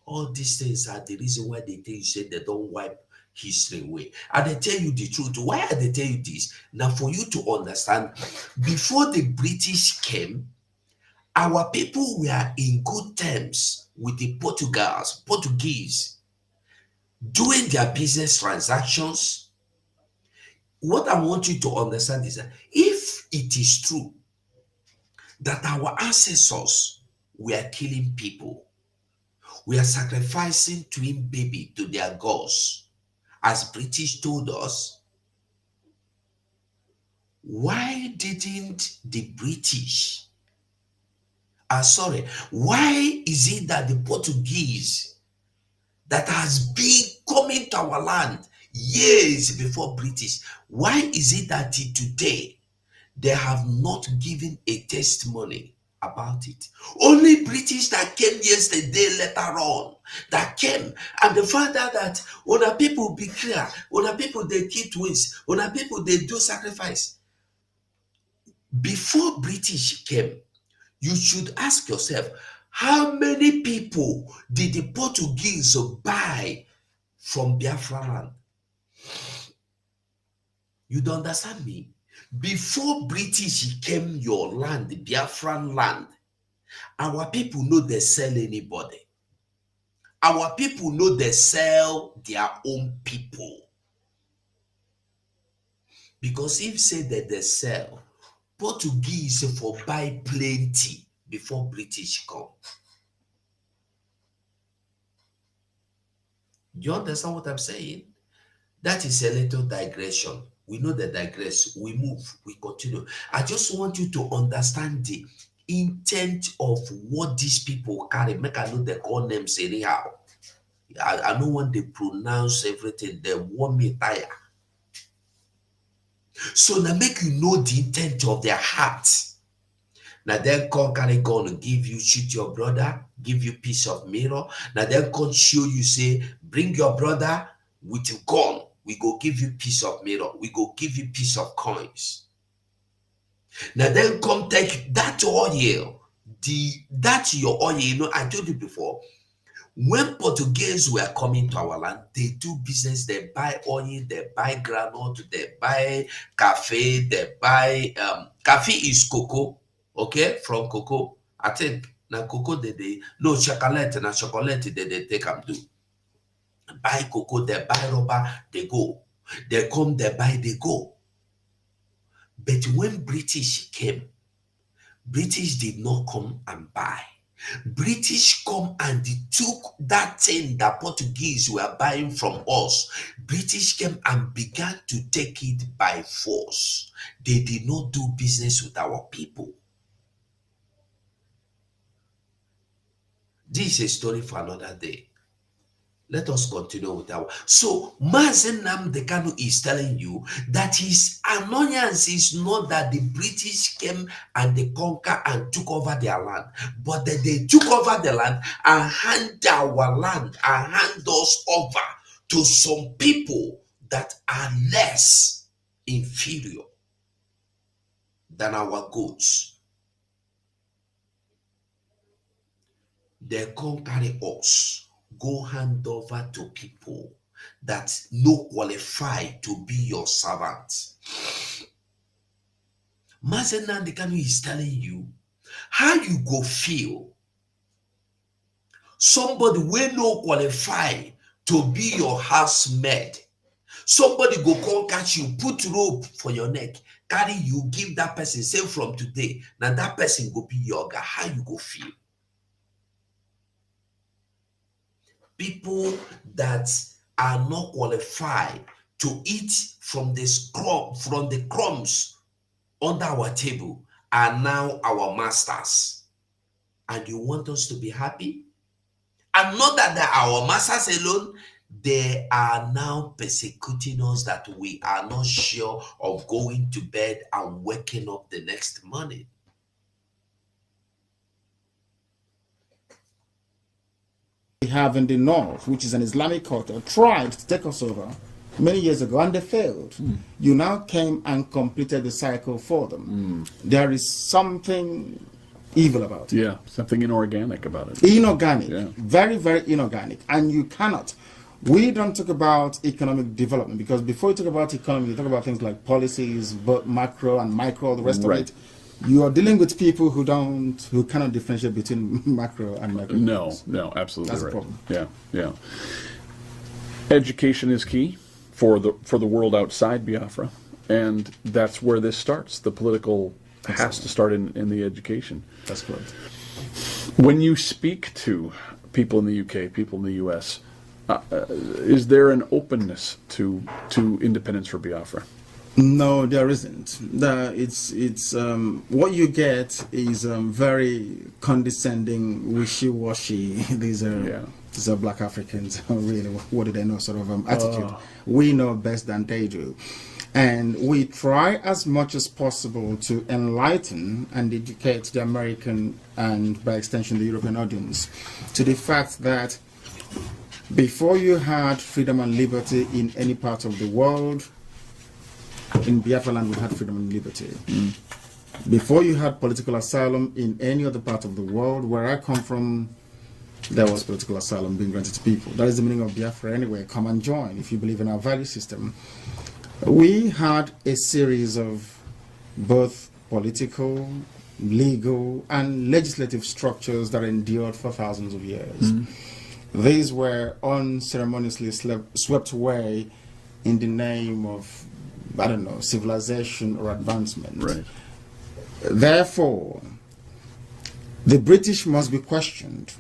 All these things are the reason why they tell you say they don't wipe history away. And they tell you the truth. Why are they tell you this? Now for you to understand, before the British came, our people were in good terms with the Portuguese, doing their business transactions. What I want you to understand is that if it is true that our ancestors were killing people, we are sacrificing twin baby to their gods, as British told us, why didn't the British, why is it that the Portuguese that has been coming to our land years before British, why is it that today they have not given a testimony about it? Only British that came yesterday later on, that came and they found out that other people be clear, other people they keep twins, other people they do sacrifice. Before British came, you should ask yourself, how many people did the Portuguese buy from Biafra land? You don't understand me? Before British came your land, the Biafran land, our people know they sell anybody. Our people know they sell their own people. Because if say that they sell, Portuguese for buy plenty before British come. Do you understand what I'm saying? That is a little digression. We know the digress, we move, we continue. I just want you to understand the intent of what these people carry. Make I know the call names anyhow. I don't want to pronounce everything. They want me tired. So now make you know the intent of their heart. Now then come carry gun and give you, shoot your brother, give you piece of mirror. Now then come show you, say, bring your brother with your gun. We go give you piece of mirror. We go give you piece of coins. Now then come take that oil. That's your oil. You know, I told you before, when Portuguese were coming to our land, they do business. They buy oil, they buy granite, they buy cafe, they buy cafe is cocoa, okay, from cocoa. I think now cocoa no chocolate, na chocolate they take them do. Buy cocoa, they buy rubber, they go. They come, they buy, they go. But when British came, British did not come and buy. British come and they took that thing that Portuguese were buying from us. British came and began to take it by force. They did not do business with our people. This is a story for another day. Let us continue with our. So, Mazen Nnamdi Kanu is telling you that his annoyance is not that the British came and they conquered and took over their land, but that they took over the land and hand our land and hand us over to some people that are less inferior than our goods. They come carry us, go hand over to people that no qualify to be your servant. Mazen Nnamdi Kanu is telling you how you go feel somebody will no qualify to be your housemaid. Somebody go come catch you, put rope for your neck, carry you, give that person, say from today, now that person go be your guy. How you go feel? People that are not qualified to eat from the crumbs under our table are now our masters. And you want us to be happy? And not that they are our masters alone, they are now persecuting us that we are not sure of going to bed and waking up the next morning. We have in the north, which is an Islamic culture, tried to take us over many years ago, and they failed. You now came and completed the cycle for them. There is something evil about it. Yeah, something inorganic about it. Inorganic, Yeah. very, very inorganic. And you cannot. We don't talk about economic development, because before you talk about economy, you talk about things like policies, both macro and micro, the rest of it. You are dealing with people who cannot differentiate between macro and micro. No, absolutely That's right. a problem. Yeah. Education is key for the world outside Biafra, and that's where this starts. The political has to start in the education. That's correct. When you speak to people in the UK, people in the US, is there an openness to independence for Biafra? No, there isn't. It's what you get is very condescending, wishy-washy. These are black Africans. Really, what do they know? Sort of attitude. We know best than they do, and we try as much as possible to enlighten and educate the American and, by extension, the European audience to the fact that before you had freedom and liberty in any part of the world, in Biafra land we had freedom and liberty. Before you had political asylum in any other part of the world, where I come from, there was political asylum being granted to people. That is the meaning of Biafra anyway. Come and join if you believe in our value system. We had a series of both political, legal, and legislative structures that endured for thousands of years. These were unceremoniously swept away in the name of, I don't know, civilization or advancement. Right. Therefore, the British must be questioned,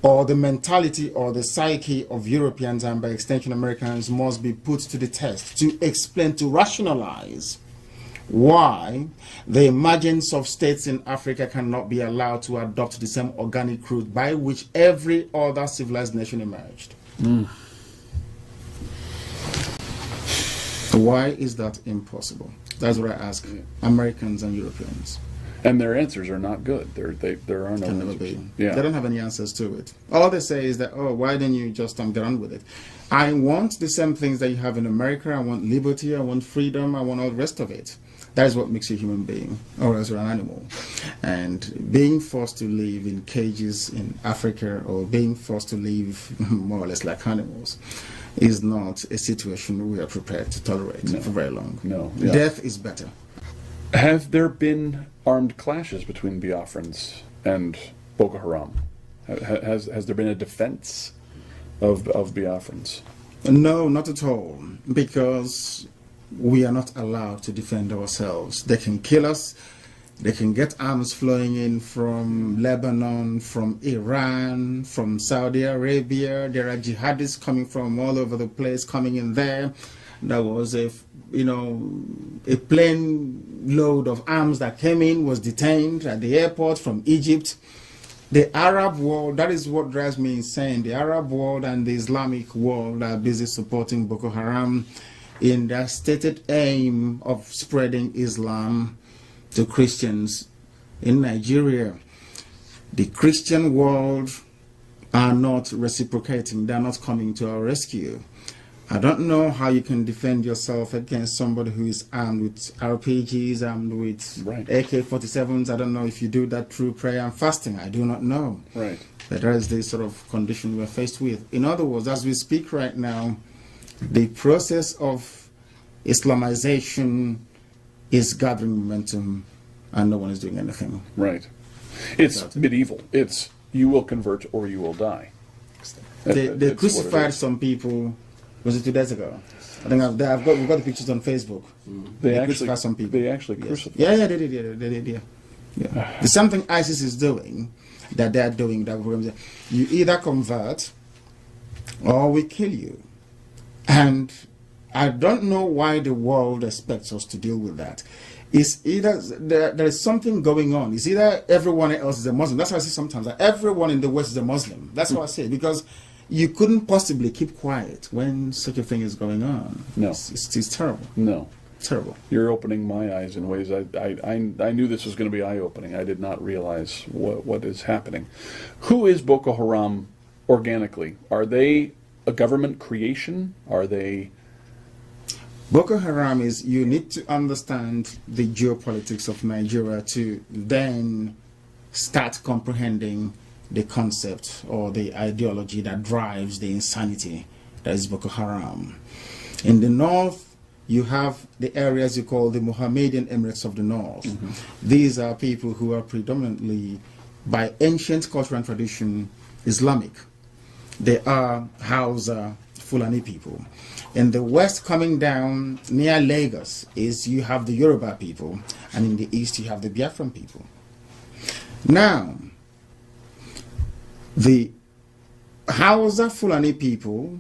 or the mentality or the psyche of Europeans and, by extension, Americans must be put to the test to explain, to rationalize why the emergence of states in Africa cannot be allowed to adopt the same organic route by which every other civilized nation emerged. Why is that impossible? That's what I ask Americans and Europeans. And their answers are not good. There are no Can never answers. be. Yeah. They don't have any answers to it. All they say is that, oh, why didn't you just get on with it? I want the same things that you have in America. I want liberty, I want freedom, I want all the rest of it. That is what makes you a human being, or else you're an animal. And being forced to live in cages in Africa, or being forced to live more or less like animals, is not a situation we are prepared to tolerate for very long. No. Yeah. Death is better. Have there been armed clashes between Biafrans and Boko Haram? Has there been a defense of Biafrans? No, not at all, because we are not allowed to defend ourselves. They can kill us. They can get arms flowing in from Lebanon, from Iran, from Saudi Arabia. There are jihadists coming from all over the place, coming in there. There was a plane load of arms that came in, was detained at the airport from Egypt. The Arab world, that is what drives me insane. The Arab world and the Islamic world are busy supporting Boko Haram in their stated aim of spreading Islam to Christians in Nigeria. The Christian world are not reciprocating. They're not coming to our rescue. I don't know how you can defend yourself against somebody who is armed with RPGs, armed with AK-47s. I don't know if you do that through prayer and fasting. I do not know. Right. But that is the sort of condition we're faced with. In other words, as we speak right now, the process of Islamization is gathering momentum, and no one is doing anything. Right. It's medieval. It's you will convert or you will die. They crucified some people. Was it 2 days ago? I think we've got the pictures on Facebook. They crucified some people. They actually crucified. Yeah, they did. Yeah. There's something ISIS is doing that they're doing that you either convert or we kill you. And I don't know why the world expects us to deal with that. It's either there is something going on. It's either everyone else is a Muslim. That's why I say sometimes that everyone in the West is a Muslim. That's what I say, because you couldn't possibly keep quiet when such a thing is going on. No. It's terrible. No. Terrible. You're opening my eyes in ways I knew this was going to be eye-opening. I did not realize what is happening. Who is Boko Haram organically? Are they a government creation? Are they... Boko Haram is, you need to understand the geopolitics of Nigeria to then start comprehending the concept or the ideology that drives the insanity that is Boko Haram. In the north, you have the areas you call the Mohammedan Emirates of the North. These are people who are predominantly, by ancient culture and tradition, Islamic. They are Hausa, Fulani people. In the west, coming down near Lagos, you have the Yoruba people, and in the east you have the Biafran people. Now, the Hausa Fulani people,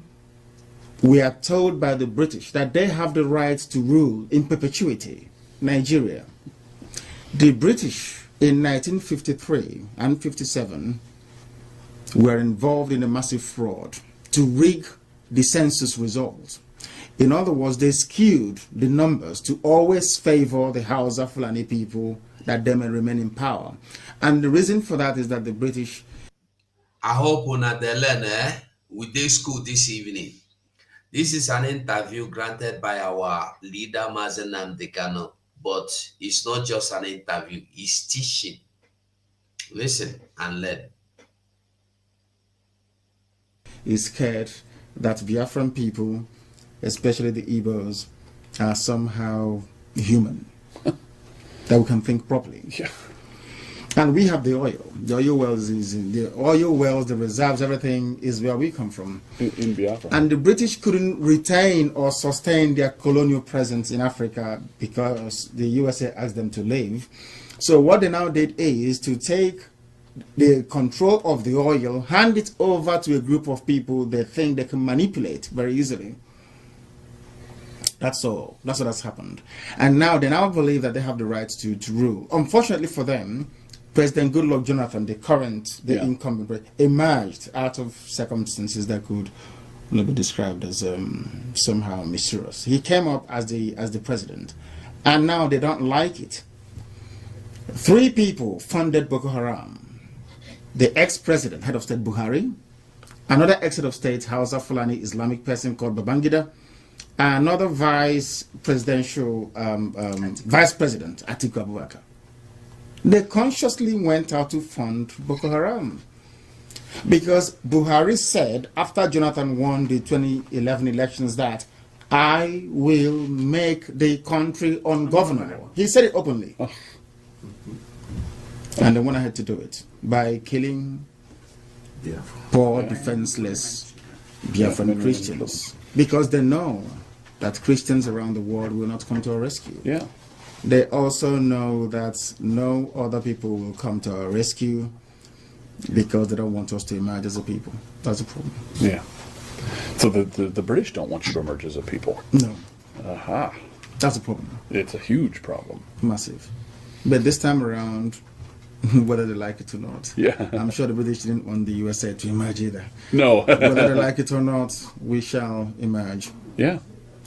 we are told by the British that they have the right to rule in perpetuity Nigeria. The British in 1953 and 57 were involved in a massive fraud to rig the census results. In other words, they skewed the numbers to always favor the Hausa Fulani people that they may remain in power. And the reason for that is that the British... I hope una dey learn with this school this evening. This is an interview granted by our leader, Mazen Nnamdi Kanu, but it's not just an interview, it's teaching. Listen and learn. Is scared that Biafran people, especially the Igbos, are somehow human, that we can think properly. Yeah. And we have the oil. The oil wells, the reserves, everything is where we come from. In Biafra. And the British couldn't retain or sustain their colonial presence in Africa because the USA asked them to leave. So what they now did is to take the control of the oil, hand it over to a group of people they think they can manipulate very easily. That's all. That's what has happened. And now they now believe that they have the right to rule. Unfortunately for them, President Goodluck Jonathan, the incumbent, emerged out of circumstances that could be described as somehow mysterious. He came up as the president, and now they don't like it. 3 people funded Boko Haram. The ex-president, head of state Buhari, another ex-head of state, Hausa Fulani Islamic person called Babangida, another vice president, Atiku Abubakar. They consciously went out to fund Boko Haram. Because Buhari said, after Jonathan won the 2011 elections, that I will make the country ungovernable. He said it openly. Oh. And they went ahead to do it by killing poor, defenseless Biafran Christians. Because they know that Christians around the world will not come to our rescue. Yeah. They also know that no other people will come to our rescue because they don't want us to emerge as a people. That's a problem. Yeah. So the British don't want you to emerge as a people. No. Aha. That's a problem. It's a huge problem. Massive. But this time around, whether they like it or not, I'm sure the British didn't want the USA to emerge either. No. Whether they like it or not, we shall emerge. Yeah.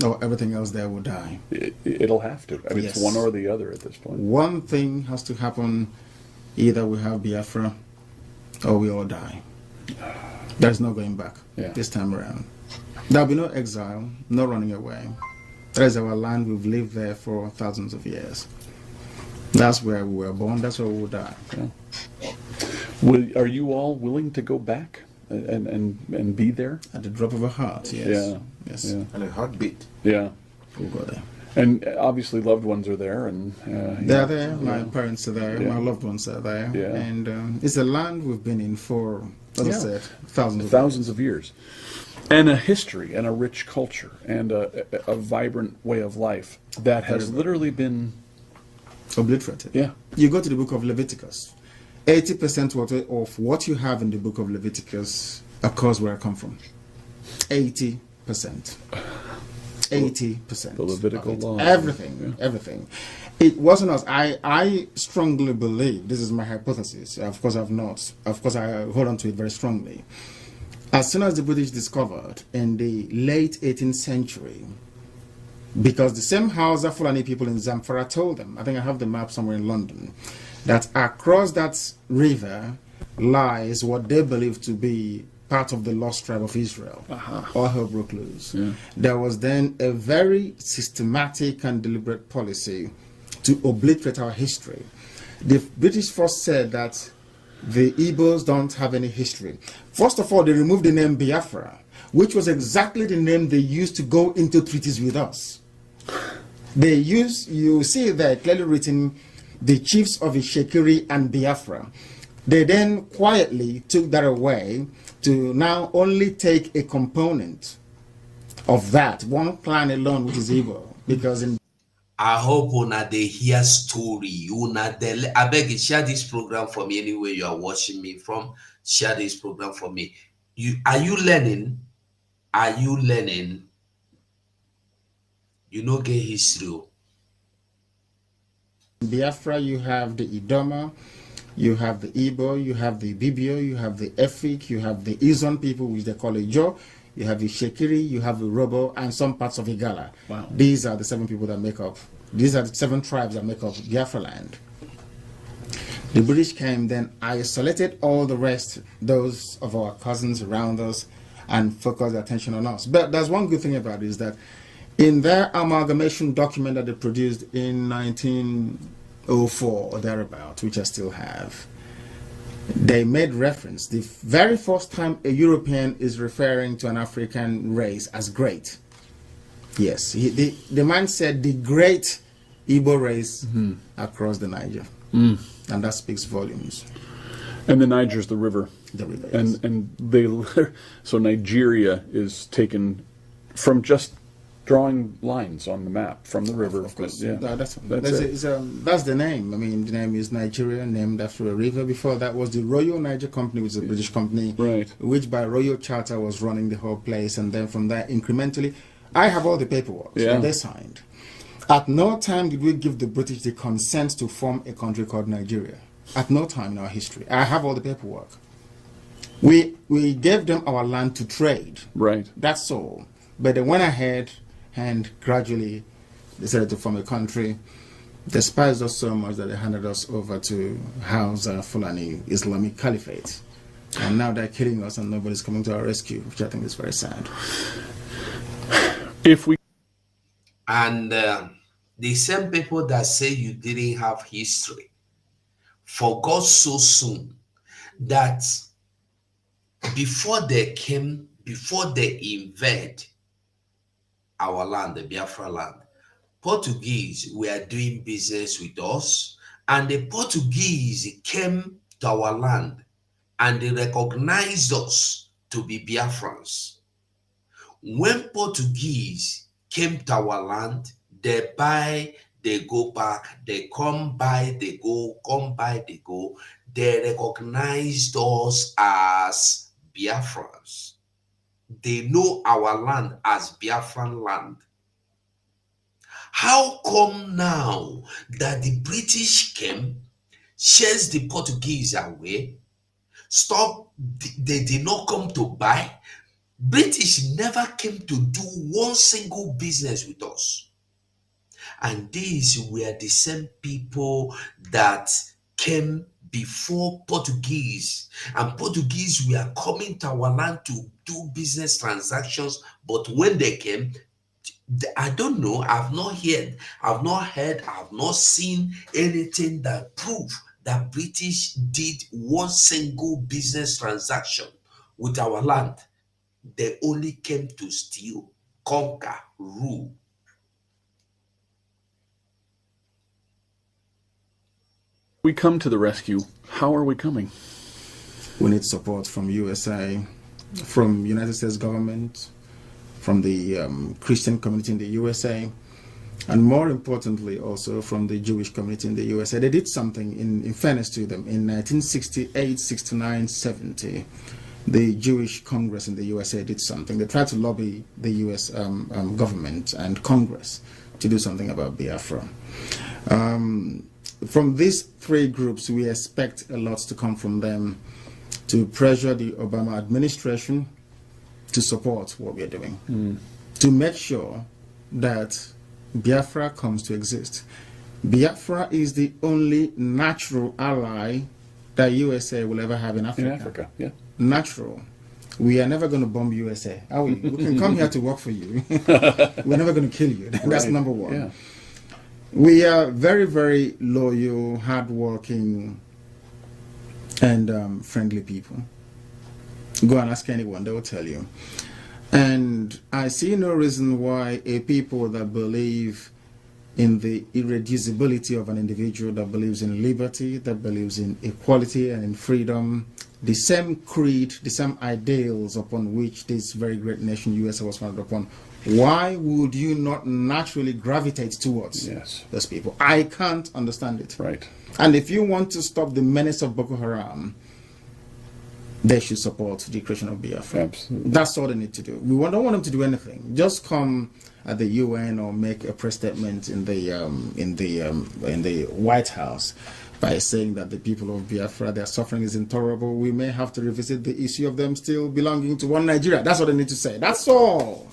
Or everything else there will die. It'll have to. I mean, It's one or the other at this point. One thing has to happen. Either we have Biafra or we all die. There's no going back this time around. There'll be no exile, no running away. That is our land. We've lived there for thousands of years. That's where we were born. That's where we will die. Yeah. Are you all willing to go back and be there? At the drop of a heart, yes. Yeah. Yes. Yeah. And a heartbeat. Yeah. We'll go there. And obviously loved ones are there, and they're there. My parents are there. My loved ones are there. Yeah. And it's a land we've been in for, as I said, thousands of years. And a history and a rich culture and a vibrant way of life that has literally been obliterated. Yeah. You go to the book of Leviticus. 80% of what you have in the book of Leviticus occurs where I come from. 80%. 80%. The Levitical law. Everything. Yeah. Everything. It wasn't us. I strongly believe, this is my hypothesis, of course I hold on to it very strongly. As soon as the British discovered in the late 18th century, because the same Hausa Fulani people in Zamfara told them, I think I have the map somewhere in London, that across that river lies what they believe to be part of the lost tribe of Israel. All hell broke loose. Yeah. There was then a very systematic and deliberate policy to obliterate our history. The British first said that the Igbos don't have any history. First of all, they removed the name Biafra, which was exactly the name they used to go into treaties with us. They used, you see there clearly written, the chiefs of Ishekiri and Biafra. They then quietly took that away to now only take a component of that, one clan alone, which is Igbo. Because in I hope una they hear story. I beg you, share this program for me anywhere you are watching me from. Share this program for me. Are you learning? Are you learning? You know, get history. In Biafra, you have the Idoma, you have the Igbo, you have the Bibio, you have the Efik, you have the Izon people, which they call Ijo, you have the Shekiri, you have the Robo, and some parts of Igala. Wow. These are the 7 people that make up, these are the 7 tribes that make up Biafra land. The British came, then isolated all the rest, those of our cousins around us, and focused their attention on us. But there's one good thing about it, is that in their amalgamation document that they produced in 1904 or thereabout, which I still have, they made reference, the very first time a European is referring to an African race as great. Yes, the man said the great Igbo race across the Niger. And that speaks volumes. And the Niger's the river. The river, yes. And they, so Nigeria is taken from just drawing lines on the map from the river. Of course. Yeah. That's the name. I mean, the name is Nigeria, named after a river. Before that was the Royal Niger Company, which is a British company, right, which by royal charter was running the whole place. And then from there, incrementally, I have all the paperwork that they signed. At no time did we give the British the consent to form a country called Nigeria. At no time in our history. I have all the paperwork. We gave them our land to trade. Right. That's all. But they went ahead and gradually decided to form a country. They despised us so much that they handed us over to Hausa Fulani Islamic Caliphate. And now they're killing us and nobody's coming to our rescue, which I think is very sad. If we And the same people that say you didn't have history forgot so soon that before they invade our land, the Biafra land, Portuguese were doing business with us, and the Portuguese came to our land and they recognized us to be Biafrans. When Portuguese came to our land, they buy, they go back, they come by, they go, come by, they go. They recognized us as Biafrans. They know our land as Biafran land. How come now that the British came, chased the Portuguese away, they did not come to buy? British never came to do one single business with us. And these were the same people that came before Portuguese. And Portuguese were coming to our land to do business transactions. But when they came, I don't know, I've not seen anything that proves that British did one single business transaction with our land. They only came to steal, conquer, rule. We come to the rescue. How are we coming? We need support from USA, from United States government, from the Christian community in the USA, and more importantly also from the Jewish community in the USA. They did something, in fairness to them, in 1968, 69, 70. The Jewish Congress in the USA did something. They tried to lobby the US government and Congress to do something about Biafra. From these three groups, we expect a lot to come from them to pressure the Obama administration to support what we are doing, to make sure that Biafra comes to exist. Biafra is the only natural ally that USA will ever have in Africa. In Africa, yeah. Natural. We are never going to bomb USA, are we? We can come here to work for you. We're never going to kill you. That's number one. Yeah. We are very, very loyal, hardworking, and friendly people. Go and ask anyone, they will tell you. And I see no reason why a people that believe in the irreducibility of an individual, that believes in liberty, that believes in equality and in freedom, the same creed, the same ideals upon which this very great nation USA was founded upon, why would you not naturally gravitate towards those people? I can't understand it. Right. And if you want to stop the menace of Boko Haram, they should support the creation of Biafra. Absolutely. That's all they need to do. We don't want them to do anything. Just come at the UN or make a press statement in the White House by saying that the people of Biafra, their suffering is intolerable. We may have to revisit the issue of them still belonging to one Nigeria. That's what they need to say. That's all.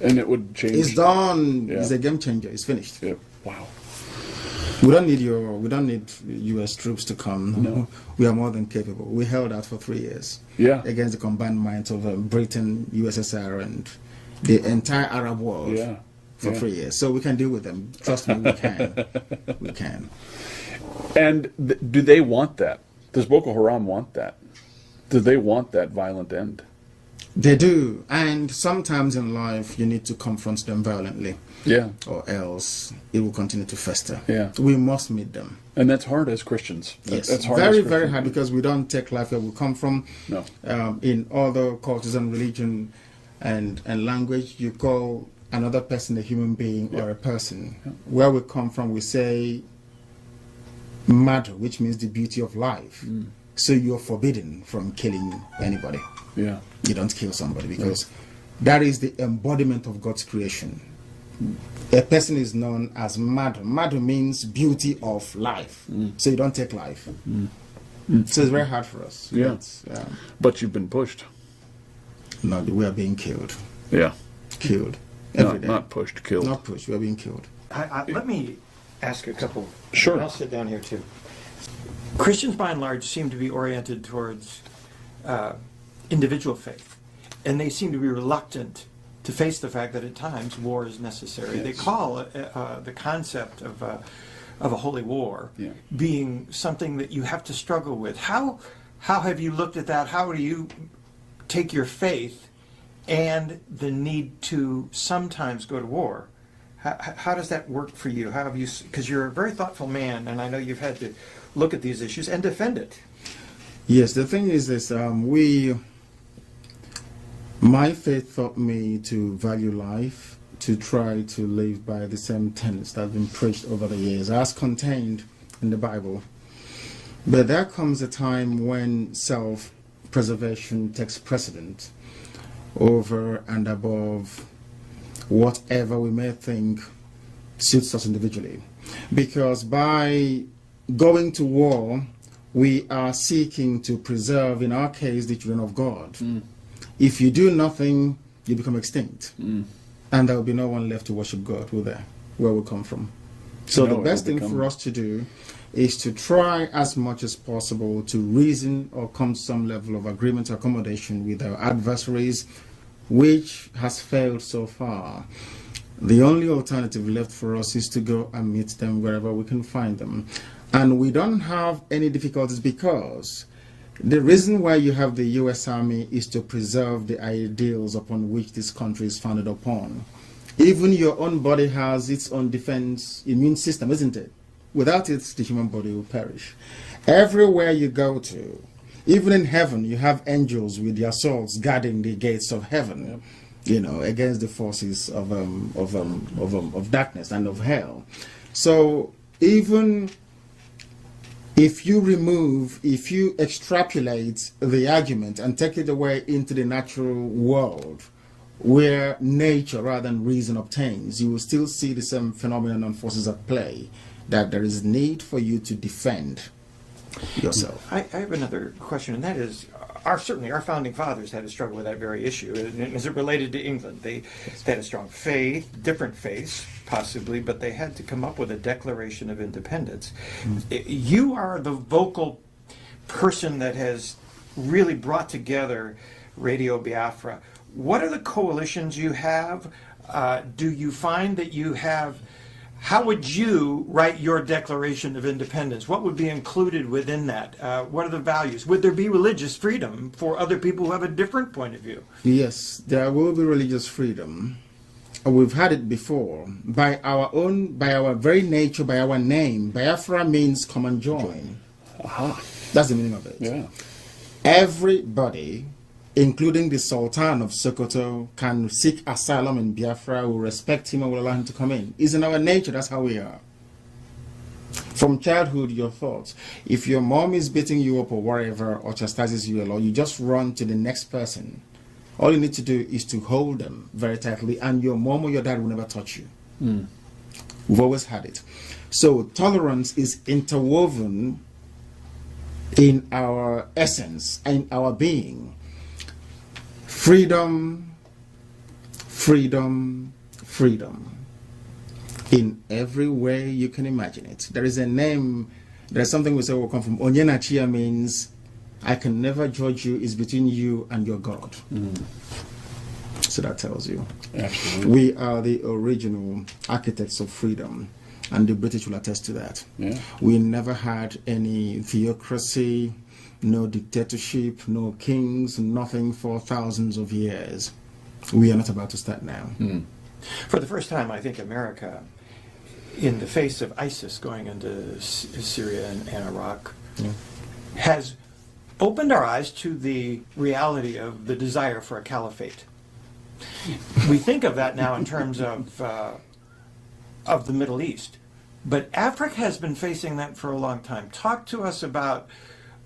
And it would change. It's done. Yeah. It's a game changer. It's finished. Yeah. Wow. We don't need U.S. troops to come. No. We are more than capable. We held out for 3 years. Yeah. Against the combined minds of Britain, USSR, and the entire Arab world. Yeah. For 3 years. So we can deal with them. Trust me, we can. We can. And do they want that? Does Boko Haram want that? Do they want that violent end? They do. And sometimes in life, you need to confront them violently. Yeah. Or else it will continue to fester. Yeah. We must meet them. And that's hard as Christians. Yes. That's hard very, as very hard, because we don't take life where we come from. No. In other cultures and religion and language, you call another person a human being or a person. Where we come from, we say madu, which means the beauty of life. So you're forbidden from killing anybody. Yeah. You don't kill somebody, because that is the embodiment of God's creation. A person is known as madu. Madu means beauty of life. So you don't take life. So it's very hard for us. Yeah. But you've been pushed. No, we are being killed. Yeah. Killed. Every day. Not pushed, killed. Not pushed, we are being killed. Let me ask a couple. Sure. I'll sit down here too. Christians by and large seem to be oriented towards individual faith, and they seem to be reluctant to face the fact that at times war is necessary. They call the concept of a holy war being something that you have to struggle with. How have you looked at that? How do you take your faith and the need to sometimes go to war? How does that work for you? How have you? Because you're a very thoughtful man, and I know you've had to look at these issues and defend it. Yes, the thing is this: my faith taught me to value life, to try to live by the same tenets that have been preached over the years, as contained in the Bible. But there comes a time when self-preservation takes precedent over and above whatever we may think suits us individually. Because by going to war, we are seeking to preserve, in our case, the children of God. If you do nothing, you become extinct. And there will be no one left to worship God where we come from. So the best thing for us to do is to try as much as possible to reason or come to some level of agreement or accommodation with our adversaries, which has failed so far. The only alternative left for us is to go and meet them wherever we can find them. And we don't have any difficulties, because the reason why you have the U.S. Army is to preserve the ideals upon which this country is founded upon. Even your own body has its own defense immune system, isn't it? Without it, the human body will perish. Everywhere you go to, even in heaven, you have angels with their swords guarding the gates of heaven, you know, against the forces of darkness and of hell. So even if you extrapolate the argument and take it away into the natural world, where nature rather than reason obtains, you will still see the same phenomenon and forces at play, that there is need for you to defend yourself. I have another question, and that is, certainly our founding fathers had to struggle with that very issue. As it related to England, they had a strong faith, different faiths, possibly, but they had to come up with a Declaration of Independence. You are the vocal person that has really brought together Radio Biafra. What are the coalitions you have? Do you find that you have... How would you write your Declaration of Independence? What would be included within that? What are the values? Would there be religious freedom for other people who have a different point of view? Yes, there will be religious freedom. We've had it before. By our very nature, by our name, Biafra means come and join. Aha. That's the meaning of it. Yeah. Everybody, including the Sultan of Sokoto, can seek asylum in Biafra, will respect him and will allow him to come in. It's in our nature, that's how we are. From childhood, your thoughts. If your mom is beating you up or whatever, or chastises you a lot, you just run to the next person. All you need to do is to hold them very tightly, and your mom or your dad will never touch you. We've always had it. So tolerance is interwoven in our essence and our being. Freedom, freedom, freedom. In every way you can imagine it. There is a name, there's something we say will come from. Onyenachia means, I can never judge you, it's between you and your God. So that tells you. Absolutely. We are the original architects of freedom, and the British will attest to that. Yeah. We never had any theocracy, no dictatorship, no kings, nothing for thousands of years. We are not about to start now. For the first time, I think America, in the face of ISIS going into Syria and Iraq, has opened our eyes to the reality of the desire for a caliphate. We think of that now in terms of the Middle East, but Africa has been facing that for a long time. Talk to us about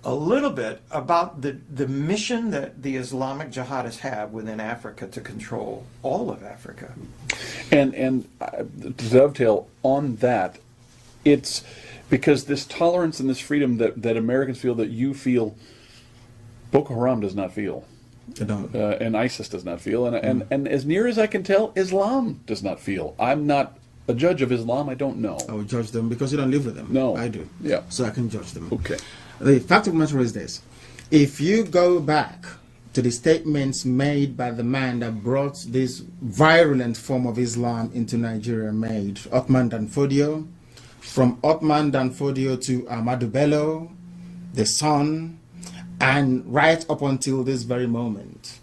a little bit about the mission that the Islamic jihadists have within Africa to control all of Africa. And to dovetail on that, it's because this tolerance and this freedom that Americans feel, that you feel, Boko Haram does not feel. They don't. And ISIS does not feel. And as near as I can tell, Islam does not feel. I'm not a judge of Islam. I don't know. I will judge them because you don't live with them. No. I do. Yeah. So I can judge them. Okay. The fact of the matter is this. If you go back to the statements made by the man that brought this virulent form of Islam into Nigeria, made Othman Danfodio, from Othman Danfodio to Ahmadu Bello, the son, and right up until this very moment,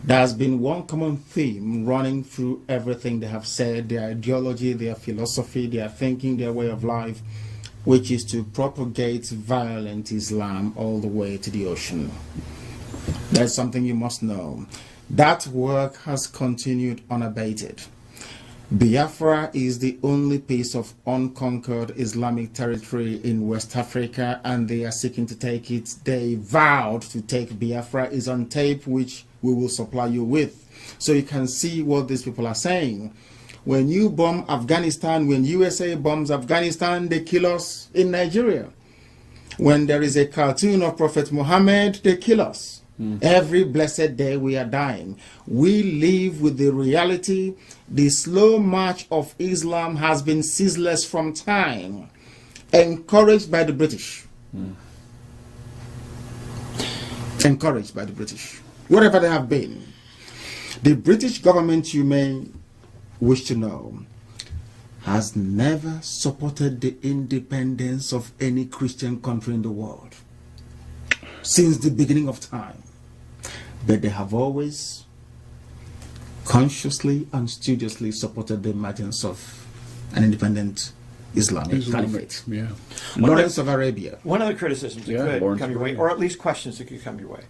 there's been one common theme running through everything they have said, their ideology, their philosophy, their thinking, their way of life, which is to propagate violent Islam all the way to the ocean. That's something you must know. That work has continued unabated. Biafra is the only piece of unconquered Islamic territory in West Africa, and they are seeking to take it. They vowed to take Biafra. Is on tape, which we will supply you with. So you can see what these people are saying. When you bomb Afghanistan, when USA bombs Afghanistan, they kill us in Nigeria. When there is a cartoon of Prophet Muhammad, they kill us. Every blessed day we are dying. We live with the reality. The slow march of Islam has been ceaseless from time, encouraged by the British. Encouraged by the British. Whatever they have been. The British government, you may wish to know, has never supported the independence of any Christian country in the world since the beginning of time. But they have always consciously and studiously supported the emergence of an independent Islamic Caliphate. Yeah. Lawrence of Arabia. One of the criticisms that could Lawrence come your way, or at least questions that could come your way,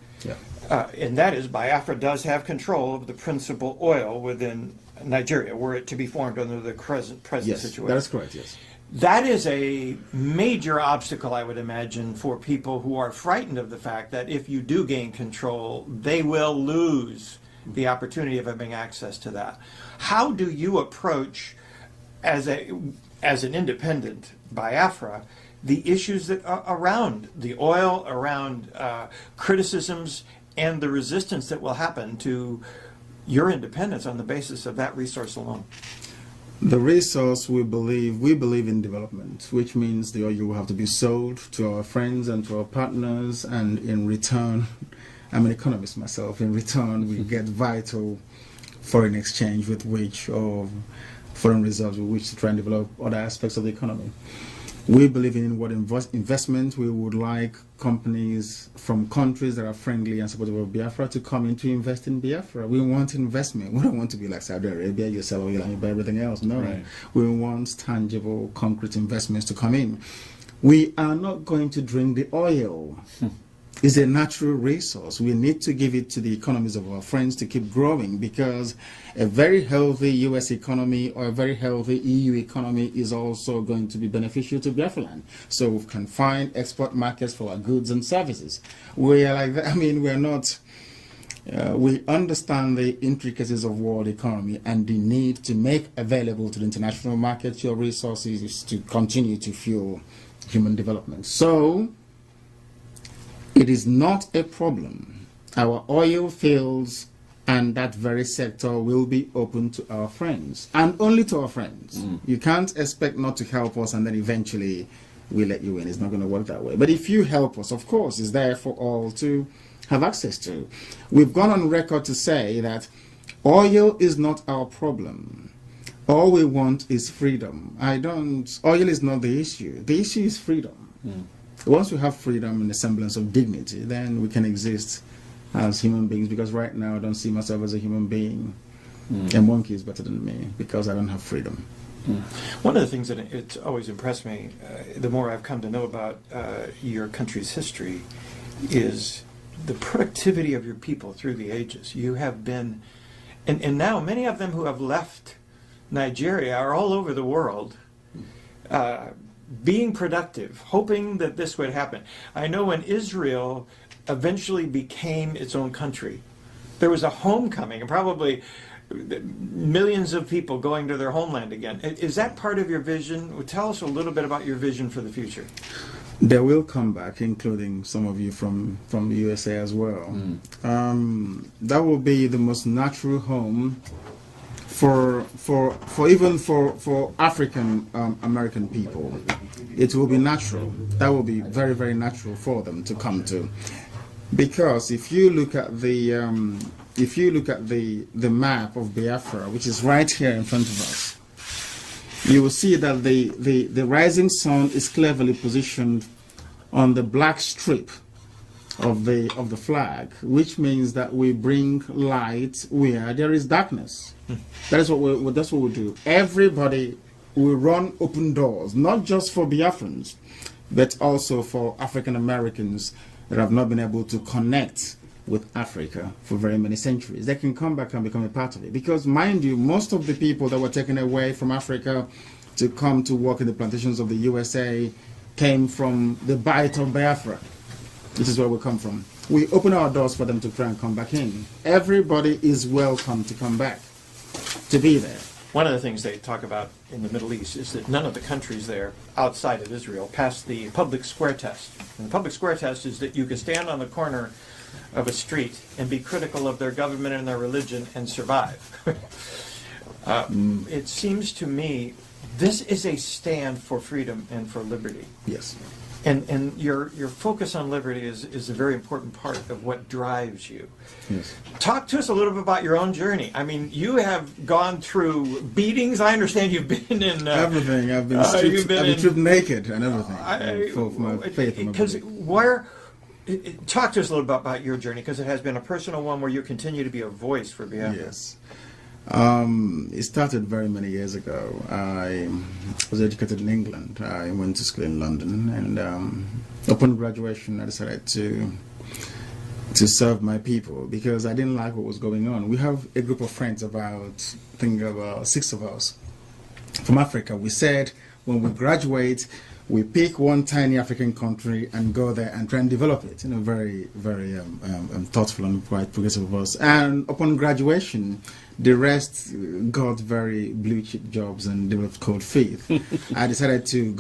and that is Biafra does have control of the principal oil within Nigeria, were it to be formed under the present Yes, situation. that is correct, yes. That is a major obstacle, I would imagine, for people who are frightened of the fact that if you do gain control, they will lose the opportunity of having access to that. How do you approach, as an independent Biafra, the issues that are around the oil, around criticisms, and the resistance that will happen to your independence on the basis of that resource alone? The resource, we believe in development, which means the oil will have to be sold to our friends and to our partners, and in return, I'm an economist myself, in return we get vital foreign exchange with which, or foreign reserves with which to try and develop other aspects of the economy. We believe in what investment. We would like companies from countries that are friendly and supportive of Biafra to come in to invest in Biafra. We want investment. We don't want to be like Saudi Arabia, you sell oil and you buy everything else. No. Right. We want tangible, concrete investments to come in. We are not going to drink the oil. It's a natural resource. We need to give it to the economies of our friends to keep growing, because a very healthy US economy or a very healthy EU economy is also going to be beneficial to Biafra land. So we can find export markets for our goods and services. We are like that. I mean, we're not... we understand the intricacies of world economy and the need to make available to the international market your resources to continue to fuel human development. So it is not a problem. Our oil fields and that very sector will be open to our friends, and only to our friends. You can't expect not to help us and then eventually we let you in. It's not going to work that way. But if you help us, of course, it's there for all to have access to. We've gone on record to say that oil is not our problem. All we want is freedom. Oil is not the issue. The issue is freedom. Once we have freedom and a semblance of dignity, then we can exist as human beings, because right now I don't see myself as a human being. A monkey is better than me because I don't have freedom. One of the things that it's always impressed me, the more I've come to know about your country's history, is the productivity of your people through the ages. You have been, and now many of them who have left Nigeria are all over the world, being productive, hoping that this would happen. I know when Israel eventually became its own country, there was a homecoming, and probably millions of people going to their homeland again. Is that part of your vision? Tell us a little bit about your vision for the future. They will come back, including some of you from the USA as well. That will be the most natural home for African American people. It will be natural. That will be very, very natural for them to come to, because if you look at the map of Biafra, which is right here in front of us, you will see that the rising sun is cleverly positioned on the black strip of the flag, which means that we bring light where there is darkness. That's what we do. Everybody will run open doors, not just for Biafrans, but also for African Americans that have not been able to connect with Africa for very many centuries. They can come back and become a part of it. Because mind you, most of the people that were taken away from Africa to come to work in the plantations of the USA came from the Bight of Biafra. This is where we come from. We open our doors for them to try and come back in. Everybody is welcome to come back, to be there. One of the things they talk about in the Middle East is that none of the countries there outside of Israel pass the public square test. And the public square test is that you can stand on the corner of a street and be critical of their government and their religion and survive. It seems to me this is a stand for freedom and for liberty. Yes. And your focus on liberty is a very important part of what drives you. Yes. Talk to us a little bit about your own journey. I mean, you have gone through beatings. I understand you've been in... everything. I've been stripped naked and everything for my faith and my belief. Talk to us a little bit about your journey, because it has been a personal one where you continue to be a voice for Biafra. Yes. It started very many years ago. I was educated in England. I went to school in London, and upon graduation, I decided to serve my people because I didn't like what was going on. We have a group of friends, about 6 of us from Africa. We said when we graduate, we pick one tiny African country and go there and try and develop it. Very, very thoughtful and quite progressive of us. And upon graduation, the rest got very blue chip jobs and developed cold feet. I decided to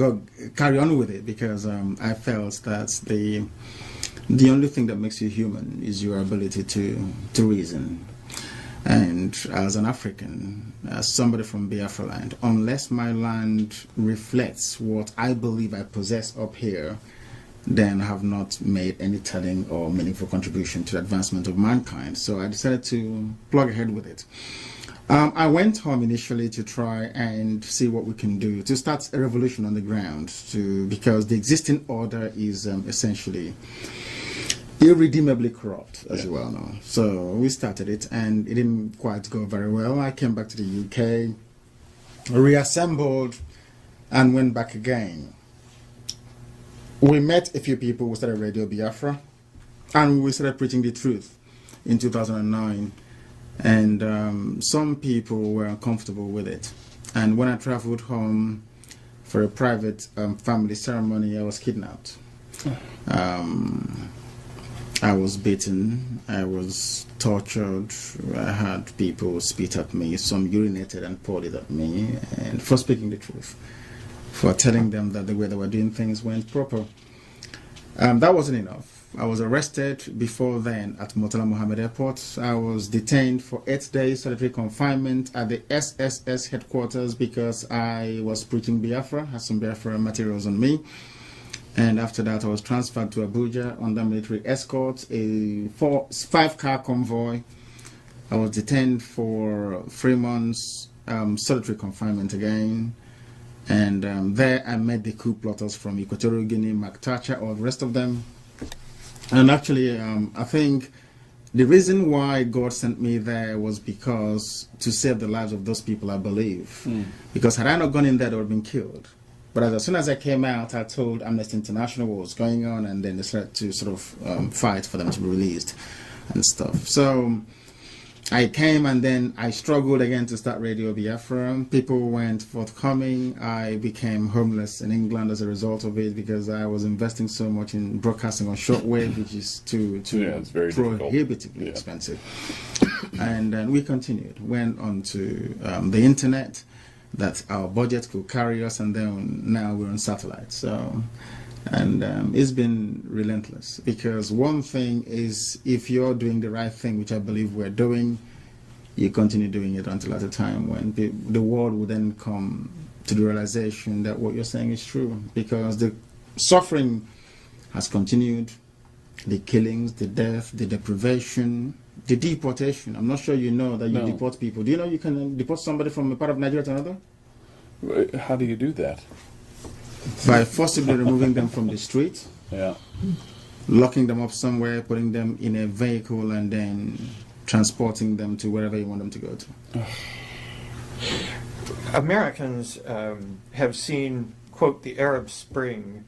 carry on with it because I felt that the only thing that makes you human is your ability to reason. And as an African, as somebody from Biafra land, unless my land reflects what I believe I possess up here, then I have not made any telling or meaningful contribution to the advancement of mankind. So I decided to plug ahead with it. I went home initially to try and see what we can do to start a revolution on the ground, because the existing order is essentially irredeemably corrupt, as you well know. So we started it, and it didn't quite go very well. I came back to the UK, reassembled, and went back again. We met a few people who started Radio Biafra, and we started preaching the truth in 2009. And some people were uncomfortable with it. And when I traveled home for a private family ceremony, I was kidnapped. I was beaten, I was tortured, I had people spit at me, some urinated and poured it at me, and for speaking the truth, for telling them that the way they were doing things weren't proper. That wasn't enough. I was arrested before then at Murtala Mohammed Airport. I was detained for 8 days solitary confinement at the SSS headquarters because I was preaching Biafra, had some Biafra materials on me. And after that, I was transferred to Abuja under military escort, a 5-car convoy. I was detained for 3 months, solitary confinement again. And there I met the coup plotters from Equatorial Guinea, Mark Thatcher, all the rest of them. And actually, I think the reason why God sent me there was because to save the lives of those people, I believe. Because had I not gone in there, they would have been killed. But as soon as I came out, I told Amnesty International what was going on, and then they started to sort of fight for them to be released and stuff. So I came, and then I struggled again to start Radio Biafra. People weren't forthcoming. I became homeless in England as a result of it because I was investing so much in broadcasting on shortwave, which is it's very prohibitively expensive. And then we continued, went on to the internet, that our budget could carry us, and then now we're on satellite. So, and it's been relentless, because one thing is, if you're doing the right thing, which I believe we're doing, you continue doing it until at a time when the world will then come to the realization that what you're saying is true, because the suffering has continued, the killings, the death, the deprivation, the deportation. I'm not sure you know that you deport people. Do you know you can deport somebody from a part of Nigeria to another? How do you do that? By forcibly removing them from the street, locking them up somewhere, putting them in a vehicle, and then transporting them to wherever you want them to go to. Americans have seen, quote, the Arab Spring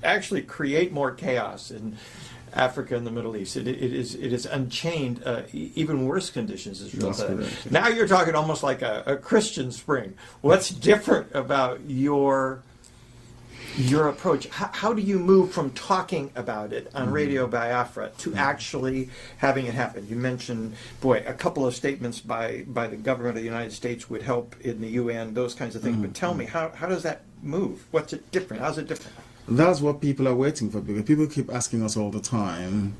actually create more chaos in Africa and the Middle East. It is unchained even worse conditions, as Israel said. Now you're talking almost like a Christian spring. What's different about your approach? How do you move from talking about it on Radio Biafra to actually having it happen? You mentioned, boy, a couple of statements by the government of the United States would help in the UN, those kinds of things. But tell me, how does that move? What's it different? How's it different? That's what people are waiting for, because people keep asking us all the time,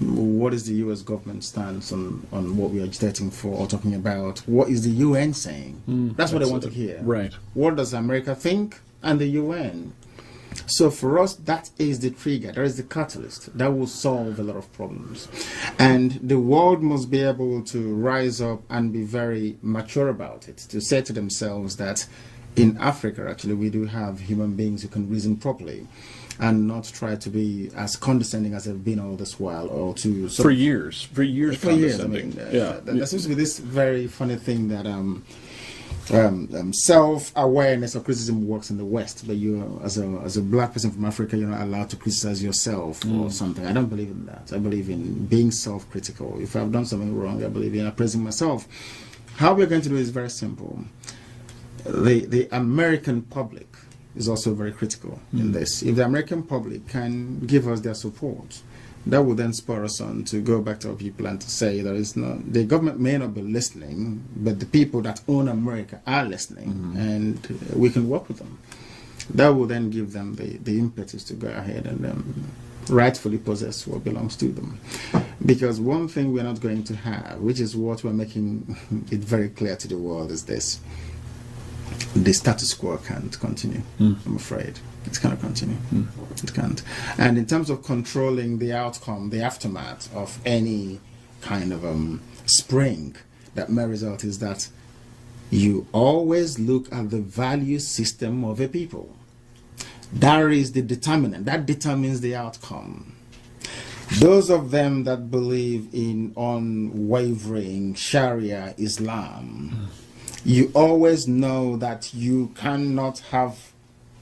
what is the US government stance on what we are agitating for or talking about? What is the UN saying? That's what they want to hear. Right. What does America think and the UN? So for us, that is the trigger, that is the catalyst that will solve a lot of problems. And the world must be able to rise up and be very mature about it, to say to themselves that in Africa, actually, we do have human beings who can reason properly. and not try to be as condescending as they've been all this while, or to for years condescending. There seems to be this very funny thing that self-awareness of criticism works in the West, but you, as a black person from Africa, you're not allowed to criticize yourself or something. I don't believe in that. I believe in being self-critical. If I've done something wrong, I believe in appraising myself. How we're going to do it is very simple. The American public is also very critical in this. If the American public can give us their support, that will then spur us on to go back to our people and to say the government may not be listening, but the people that own America are listening, and we can work with them. That will then give them the impetus to go ahead and rightfully possess what belongs to them. Because one thing we're not going to have, which is what we're making it very clear to the world, is this: the status quo can't continue. I'm afraid it cannot continue. It can't. And in terms of controlling the outcome, the aftermath of any kind of spring that may result, is that you always look at the value system of a people. That is the determinant. That determines the outcome. Those of them that believe in unwavering Sharia Islam, you always know that you cannot have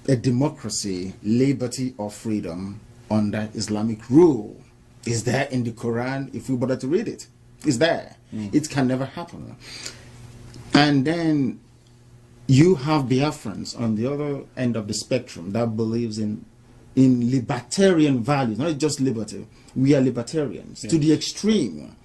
a democracy, liberty, or freedom under Islamic rule. Is there in the Quran, if you bother to read it? It's there. It can never happen. And then you have Biafrans on the other end of the spectrum that believes in libertarian values, not just liberty. We are libertarians to the extreme.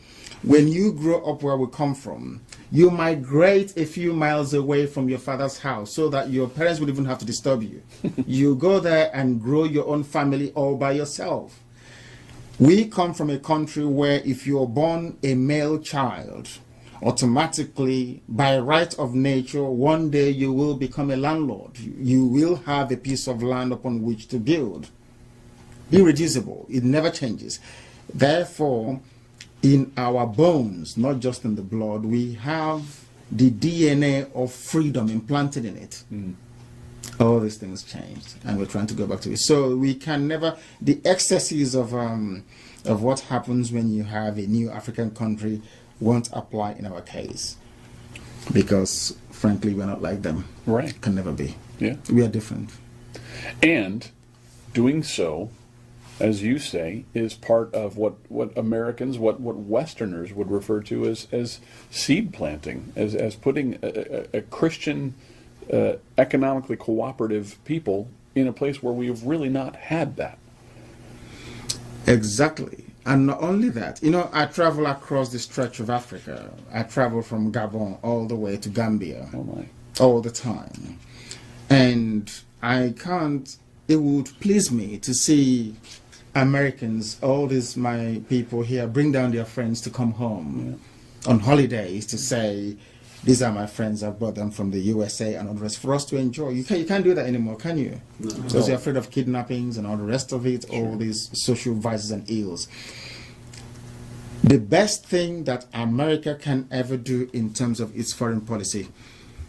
When you grow up where we come from, you migrate a few miles away from your father's house so that your parents would even have to disturb you. You go there and grow your own family all by yourself. We come from a country where if you're born a male child, automatically, by right of nature, one day you will become a landlord. You will have a piece of land upon which to build. Irreducible. It never changes. Therefore, in our bones, not just in the blood, we have the DNA of freedom implanted in it. All these things changed, and we're trying to go back to it. So we can never, the excesses of what happens when you have a new African country won't apply in our case, because frankly we're not like them. Right. Can never be. Yeah. We are different. And doing so, as you say, is part of what Americans, what Westerners would refer to as seed planting, as putting a Christian, economically cooperative people in a place where we have really not had that. Exactly. And not only that, I travel across the stretch of Africa. I travel from Gabon all the way to Gambia. Oh my. All the time. And it would please me to see Americans, all these my people here, bring down their friends to come home on holidays to say, these are my friends, I brought them from the USA and all the rest, for us to enjoy. You can't do that anymore, can you? No. Because you're afraid of kidnappings and all the rest of it, all these social vices and ills. The best thing that America can ever do in terms of its foreign policy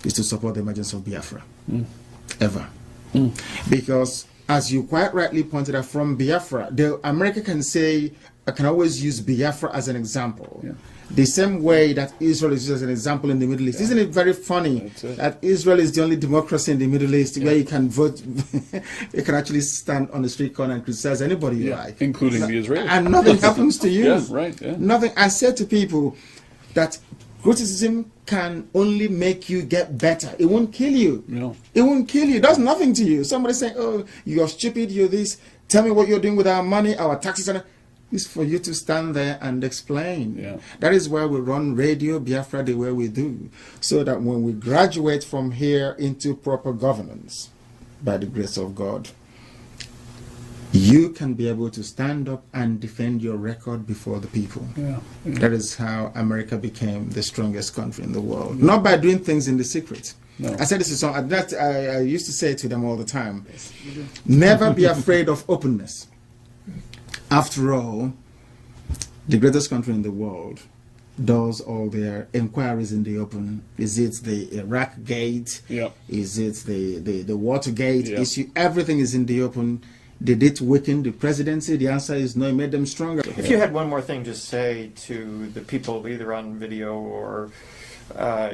is to support the emergence of Biafra. Ever. Because, as you quite rightly pointed out, from Biafra, America can say, I can always use Biafra as an example. Yeah. The same way that Israel is used as an example in the Middle East. Isn't it very funny that Israel is the only democracy in the Middle East where you can vote, you can actually stand on the street corner and criticize anybody you like. Including the Israelis. And nothing happens to you. Yeah, right. Yeah. Nothing. I said to people that criticism can only make you get better. It won't kill you. No. It won't kill you. It does nothing to you. Somebody saying, oh, you're stupid, you're this. Tell me what you're doing with our money, our taxes. And it's for you to stand there and explain. Yeah. That is why we run Radio Biafra the way we do. So that when we graduate from here into proper governance, by the grace of God, you can be able to stand up and defend your record before the people. Yeah. Yeah. That is how America became the strongest country in the world. Not by doing things in the secret. No. I said this to some, I used to say to them all the time, never be afraid of openness. After all, the greatest country in the world does all their inquiries in the open. Is it the Iraq Gate? Yep. Is it the Watergate Yep. issue? Everything is in the open. Did it weaken the presidency? The answer is no, it made them stronger. If you had one more thing to say to the people either on video or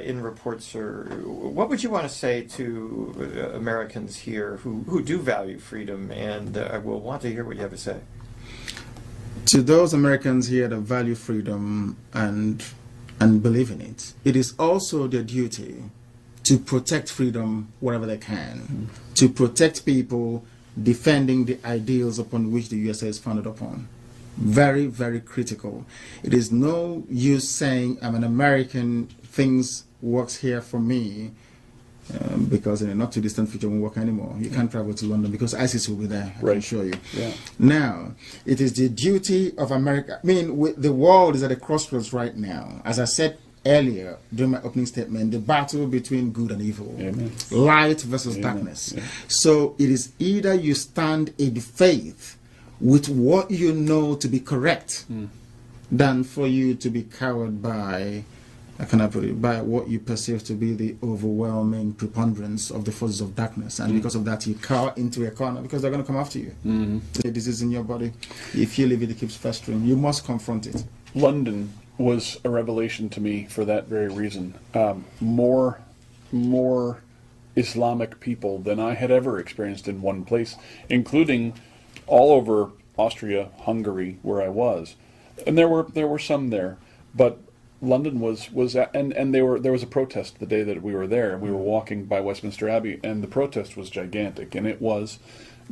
in reports, or what would you want to say to Americans here who do value freedom and will want to hear what you have to say? To those Americans here that value freedom and believe in it, it is also their duty to protect freedom wherever they can, to protect people defending the ideals upon which the USA is founded upon. Very, very critical. It is no use saying I'm an American, things works here for me, because in a not too distant future won't work anymore. You can't travel to London because ISIS will be there, I can assure you. Yeah. Now, it is the duty of America. I mean, the world is at a crossroads right now. As I said earlier during my opening statement, the battle between good and evil, Amen. light versus Amen. darkness. Yeah. So it is either you stand in faith with what you know to be correct, than for you to be cowed by, I cannot put it, by what you perceive to be the overwhelming preponderance of the forces of darkness. And because of that, you cower into a corner because they're going to come after you. The disease in your body, if you leave it, it keeps festering. You must confront it. London was a revelation to me for that very reason. More Islamic people than I had ever experienced in one place, including all over Austria, Hungary, where I was, and there were some there, but London was and there was a protest the day that we were there. We were walking by Westminster Abbey, and the protest was gigantic, and it was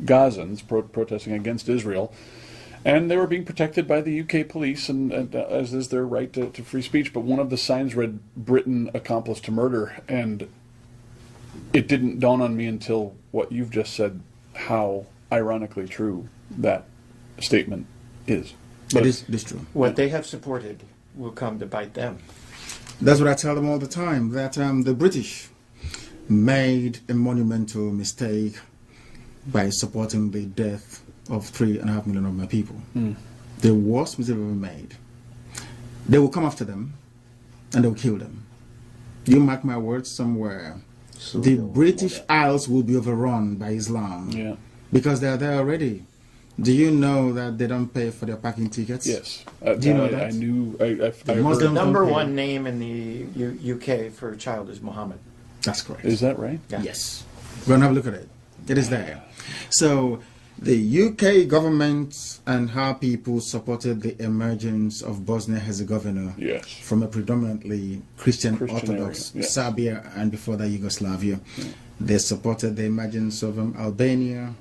Gazans protesting against Israel, and they were being protected by the UK police, and as is their right to free speech. But one of the signs read "Britain accomplice to murder," and it didn't dawn on me until what you've just said how ironically true that statement is. But it is true. What they have supported will come to bite them. That's what I tell them all the time, that the British made a monumental mistake by supporting the death of 3.5 million of my people. The worst mistake ever made. They will come after them and they will kill them. You mark my words, somewhere the British Isles will be overrun by Islam. Yeah. Because they are there already. Do you know that they don't pay for their parking tickets? Yes. Do you know that? I knew. The number one name in the UK for a child is Muhammad. That's correct. Is that right? Yeah. Yes. Go and have a look at it. It is there. So the UK government and how people supported the emergence of Bosnia-Herzegovina from a predominantly Christian Orthodox Serbia and before that Yugoslavia. They supported the emergence of Albania,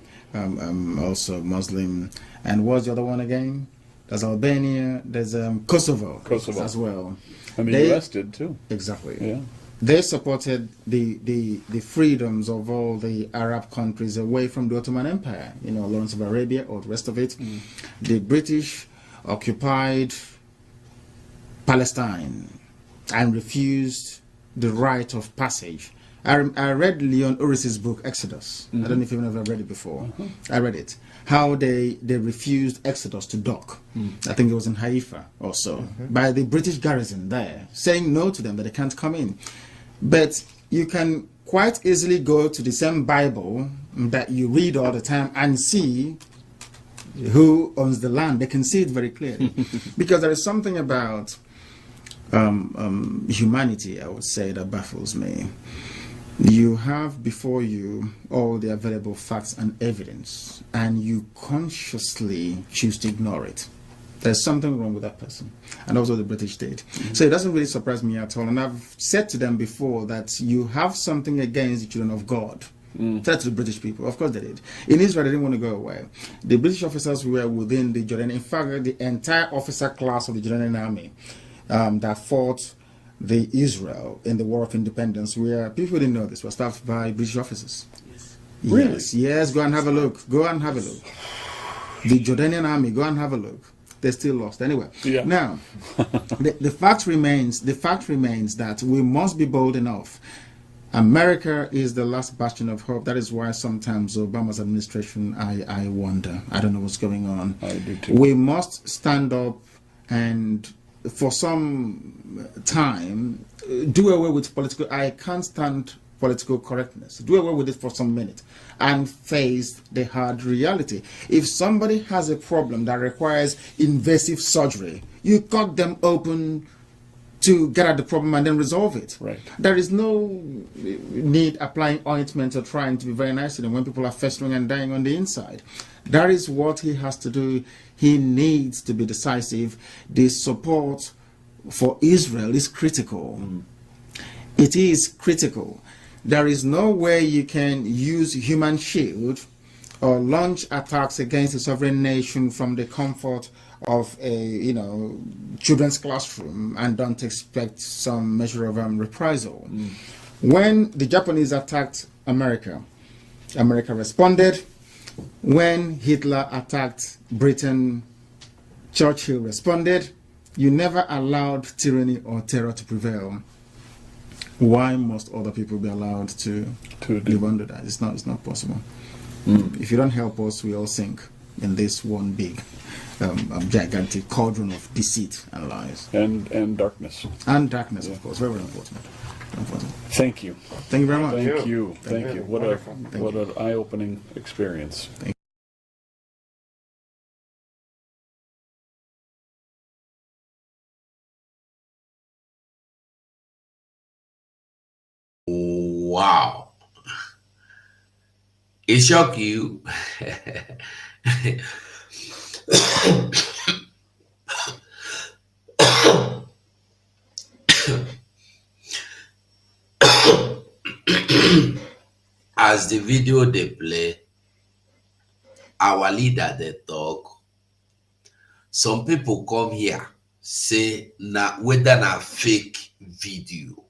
also Muslim. And what's the other one again? There's Albania, there's Kosovo as well. And the US did too. Exactly. Yeah. They supported the freedoms of all the Arab countries away from the Ottoman Empire, Lawrence of Arabia or the rest of it. The British occupied Palestine and refused the right of passage. I read Leon Uris's book, Exodus. I don't know if you've ever read it before. I read it. How they refused Exodus to dock. I think it was in Haifa also, by the British garrison there, saying no to them, that they can't come in. But you can quite easily go to the same Bible that you read all the time and see who owns the land. They can see it very clearly. Because there is something about humanity, I would say, that baffles me. You have before you all the available facts and evidence, and you consciously choose to ignore it. There's something wrong with that person. And also the British did. So it doesn't really surprise me at all. And I've said to them before that you have something against the children of God. Said to the British people. Of course they did. In Israel, they didn't want to go away. The British officers were within the Jordanian. In fact, the entire officer class of the Jordanian army that fought the Israel in the War of Independence, where people didn't know this, was staffed by British officers. Really? Yes, go and have a look. Go and have a look. The Jordanian army, go and have a look. They still lost. Anyway, now, the fact remains that we must be bold enough. America is the last bastion of hope. That is why sometimes Obama's administration, I wonder. I don't know what's going on. I do too. We must stand up and for some time do away with political. I can't stand political correctness. Do away with it for some minute and face the hard reality. If somebody has a problem that requires invasive surgery, you cut them open to get at the problem and then resolve it. Right. There is no need applying ointment or trying to be very nice to them when people are festering and dying on the inside. That is what he has to do. He needs to be decisive. The support for Israel is critical. It is critical. There is no way you can use human shield or launch attacks against a sovereign nation from the comfort of a children's classroom and don't expect some measure of reprisal. When the Japanese attacked America, America responded. When Hitler attacked Britain, Churchill responded. You never allowed tyranny or terror to prevail. Why must other people be allowed to live under that? It's not possible. If you don't help us, we all sink in this one big, gigantic cauldron of deceit and lies. And darkness. And darkness, of course. Very, very important. Thank you. Thank you very much. Thank you. Thank you. What an eye-opening experience. Thank Wow. It shocked you. As the video they play, our leader they talk. Some people come here say na whether na fake video.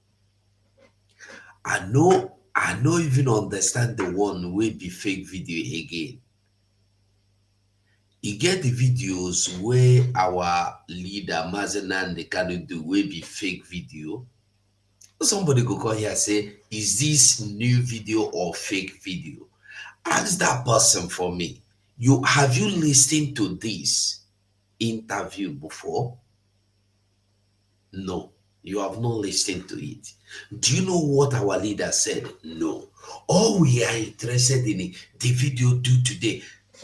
I no even understand the one will be fake video again. You get the videos where our leader Mazenan they can do will be fake video. Somebody go call here and say, is this new video or fake video? Ask that person for me. Have you listened to this interview before? No, you have not listened to it. Do you know what our leader said? No. All we are interested in the video do today.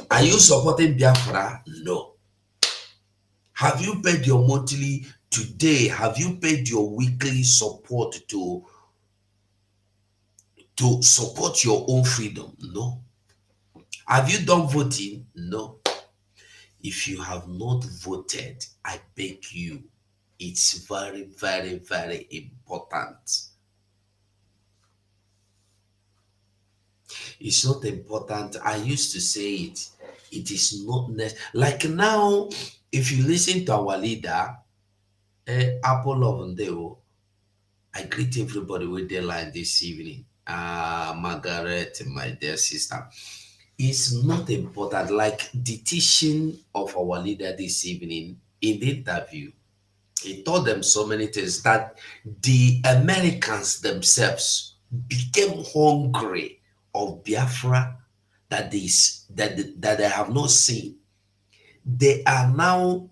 Are you supporting Biafra? No. Have you paid your monthly today? Have you paid your weekly support to support your own freedom? No. Have you done voting? No. If you have not voted, I beg you, it's very, very, very important. It's not important. I used to say it. It is not like now. If you listen to our leader, Apple of Ndeo, I greet everybody with their line this evening. Margaret, my dear sister. It's not important. Like the teaching of our leader this evening in the interview, he told them so many things that the Americans themselves became hungry of Biafra that they have not seen. They are now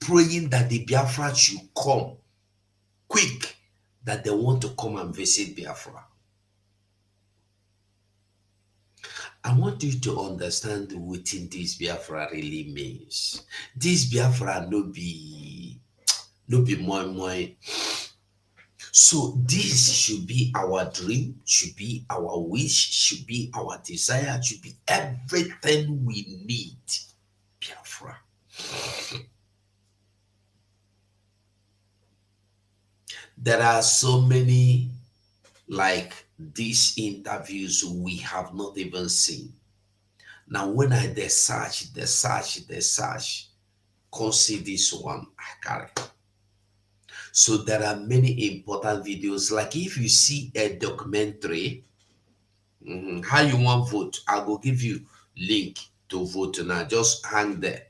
praying that the Biafra should come quick, that they want to come and visit Biafra. I want you to understand what this Biafra really means. This Biafra no be moi. So this should be our dream, should be our wish, should be our desire, should be everything we need. Biafra. There are so many like these interviews we have not even seen. Now when I search, come see this one, I carry. So there are many important videos. Like if you see a documentary, how you want vote, I will give you link to vote now. Just hang there,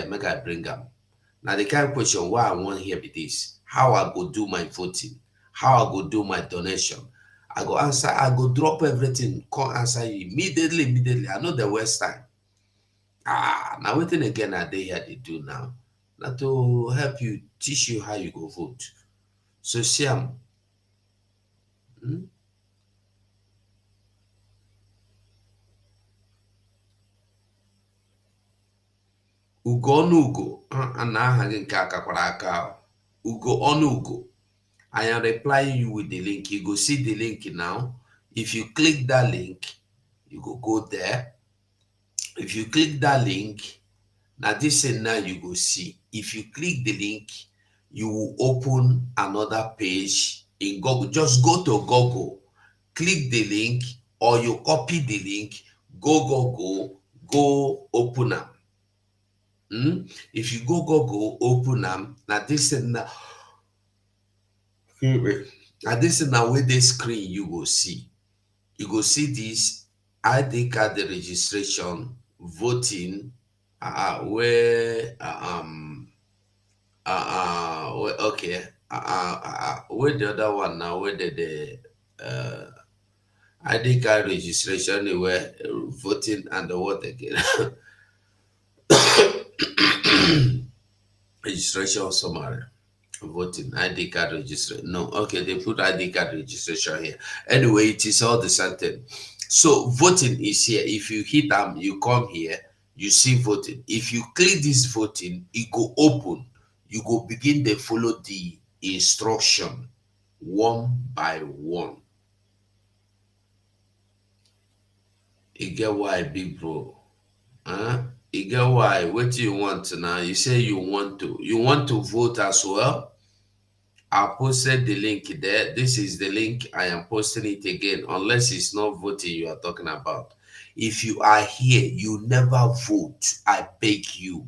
make I bring them. Now the kind of question why I want here be this: how I go do my voting, how I go do my donation. I go answer, I go drop everything, come answer you immediately. I know the worst time. Now waiting again a day here they do now. Now to help you, teach you how you go vote. So Siam, Hmm? Ugo ọnụ ugo na aha gị nke akakwara aka ahụ. Ugo ọnụ ugo. I am replying you with the link. You go see the link now. If you click that link, you go there. If you click that link, now this thing now you go see. If you click the link, you will open another page in Google. Just go to Google, click the link, or you copy the link, go open them. If you go open them, now this thing now, this is now where the screen you go see. You go see this ID card registration, voting, where okay, where the other one now, where the ID card registration, where voting and the what again? Registration summary. Voting ID card registration. No, okay, they put ID card registration here. Anyway, it is all the same thing. So voting is here. If you hit them, you come here, you see voting. If you click this voting, it go open. You go begin to follow the instruction one by one. You get why, big bro? You get why? What do you want now? You say you want to vote as well. I posted the link there. This is the link. I am posting it again, unless it's not voting you are talking about. If you are here, you never vote. I beg you.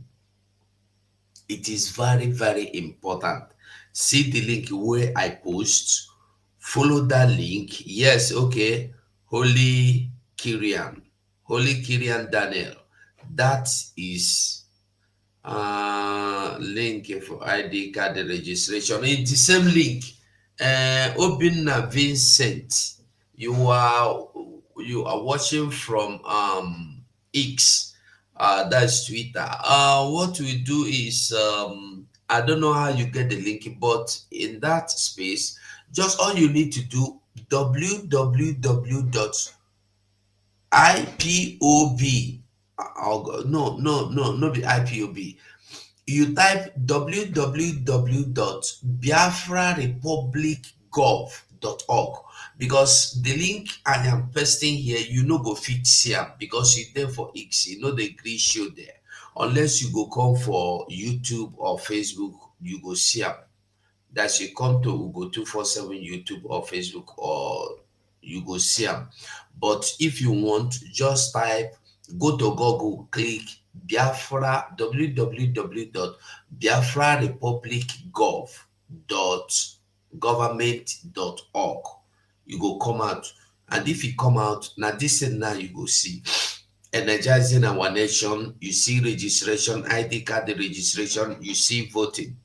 It is very, very important. See the link where I post. Follow that link. Yes, okay. Holy Kyrian Daniel. That is link for ID card registration. It's the same link. Obinna Vincent, you are watching from X, that's Twitter. What we do is I don't know how you get the link, but in that space, just all you need to do www.ipob. No, be IPOB. You type www.biafrarepublicgov.org, because the link I am pasting here, you no go fit see am because you there for X, you know the green show there. Unless you go come for YouTube or Facebook, you go see am. That you come to Ugo 247 YouTube or Facebook, or you go see am. But if you want, just type, go to Google, click Biafra, www.biafrarepublicgov.government.org. You go come out, and if you come out, now this and now you go see energizing our nation. You see registration, ID card registration. You see voting.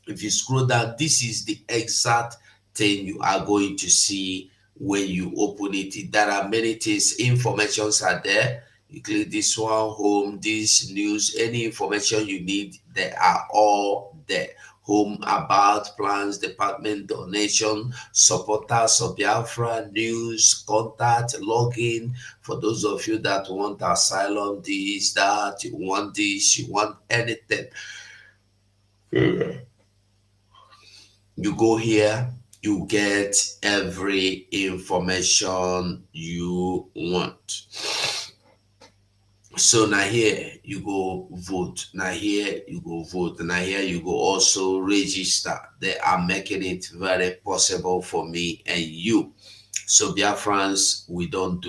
If you scroll down, this is the exact thing you are going to see when you open it. There are many things, informations are there. You click this one, home, this, news, any information you need, they are all there. Home, about, plans, department, donation, supporters of Biafra, news, contact, login. For those of you that want asylum, this, that, you want this, you want anything. You go here, you get every information you want. So now here you go vote. Now here you go vote. Now here you go also register. They are making it very possible for me and you. So Biafrans, we don't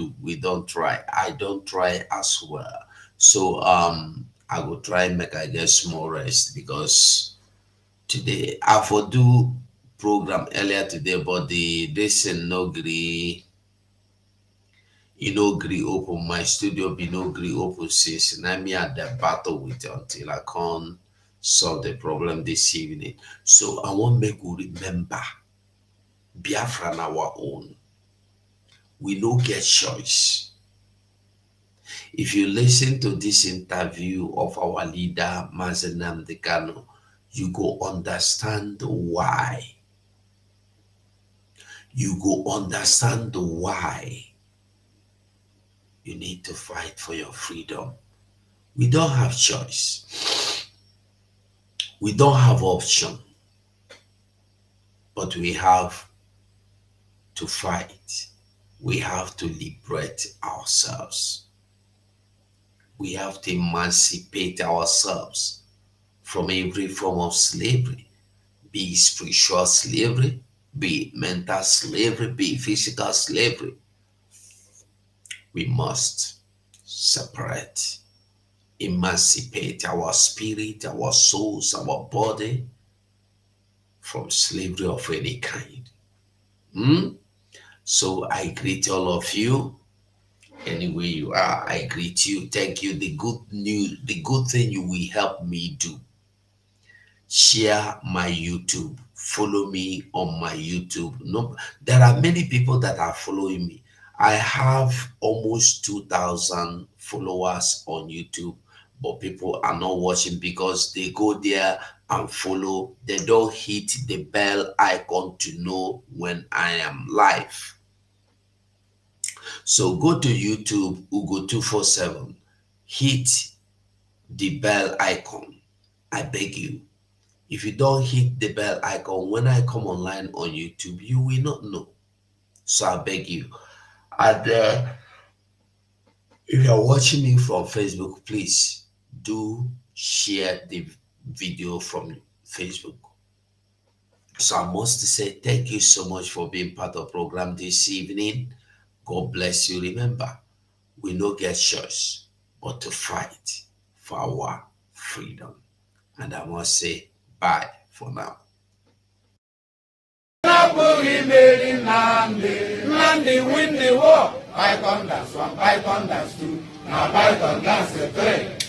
try. I don't try as well. So I will try and make I get small rest, because today I for do program earlier today, but this no gree, gree open. My studio be no gree open since, and I'm at the battle with it until I can solve the problem this evening. So I want make we remember Biafra on our own. We no get choice. If you listen to this interview of our leader Mazen Nnamdi Kanu, you go understand why. you go understand the why you need to fight for your freedom. We don't have choice. We don't have option. But we have to fight. We have to liberate ourselves. We have to emancipate ourselves from every form of slavery, be it spiritual slavery, be it mental slavery, be it physical slavery. We must separate, emancipate our spirit, our souls, our body from slavery of any kind. So I greet all of you. Anywhere you are, I greet you. Thank you. The good news, the good thing you will help me do. Share my YouTube. Follow me on my YouTube. No, there are many people that are following me. I have almost 2,000 followers on YouTube, but people are not watching because they go there and follow. They don't hit the bell icon to know when I am live. So go to YouTube, Ugo247, hit the bell icon. I beg you. If you don't hit the bell icon, when I come online on YouTube, you will not know. So I beg you. And if you're watching me from Facebook, please do share the video from Facebook. So I must say thank you so much for being part of the program this evening. God bless you. Remember, we no get choice but to fight for our freedom. And I must say bye for now. Nandi win the war. Python dance 1, Python dance 2. Now Python dance 3.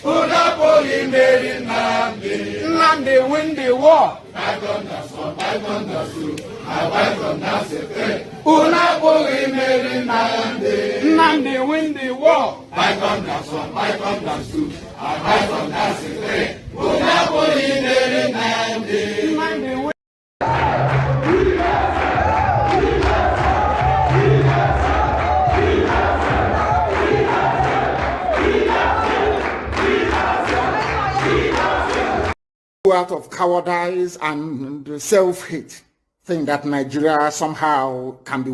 Unapoli made Nandi win the war. Python dance 1, Python dance 2. Now Python dance 3. Unapoli made Nandi win the war. Python dance 1, Python dance 2. Now Python dance 3. Unapoli made Nandi win. Out of cowardice and self-hate, think that Nigeria somehow can be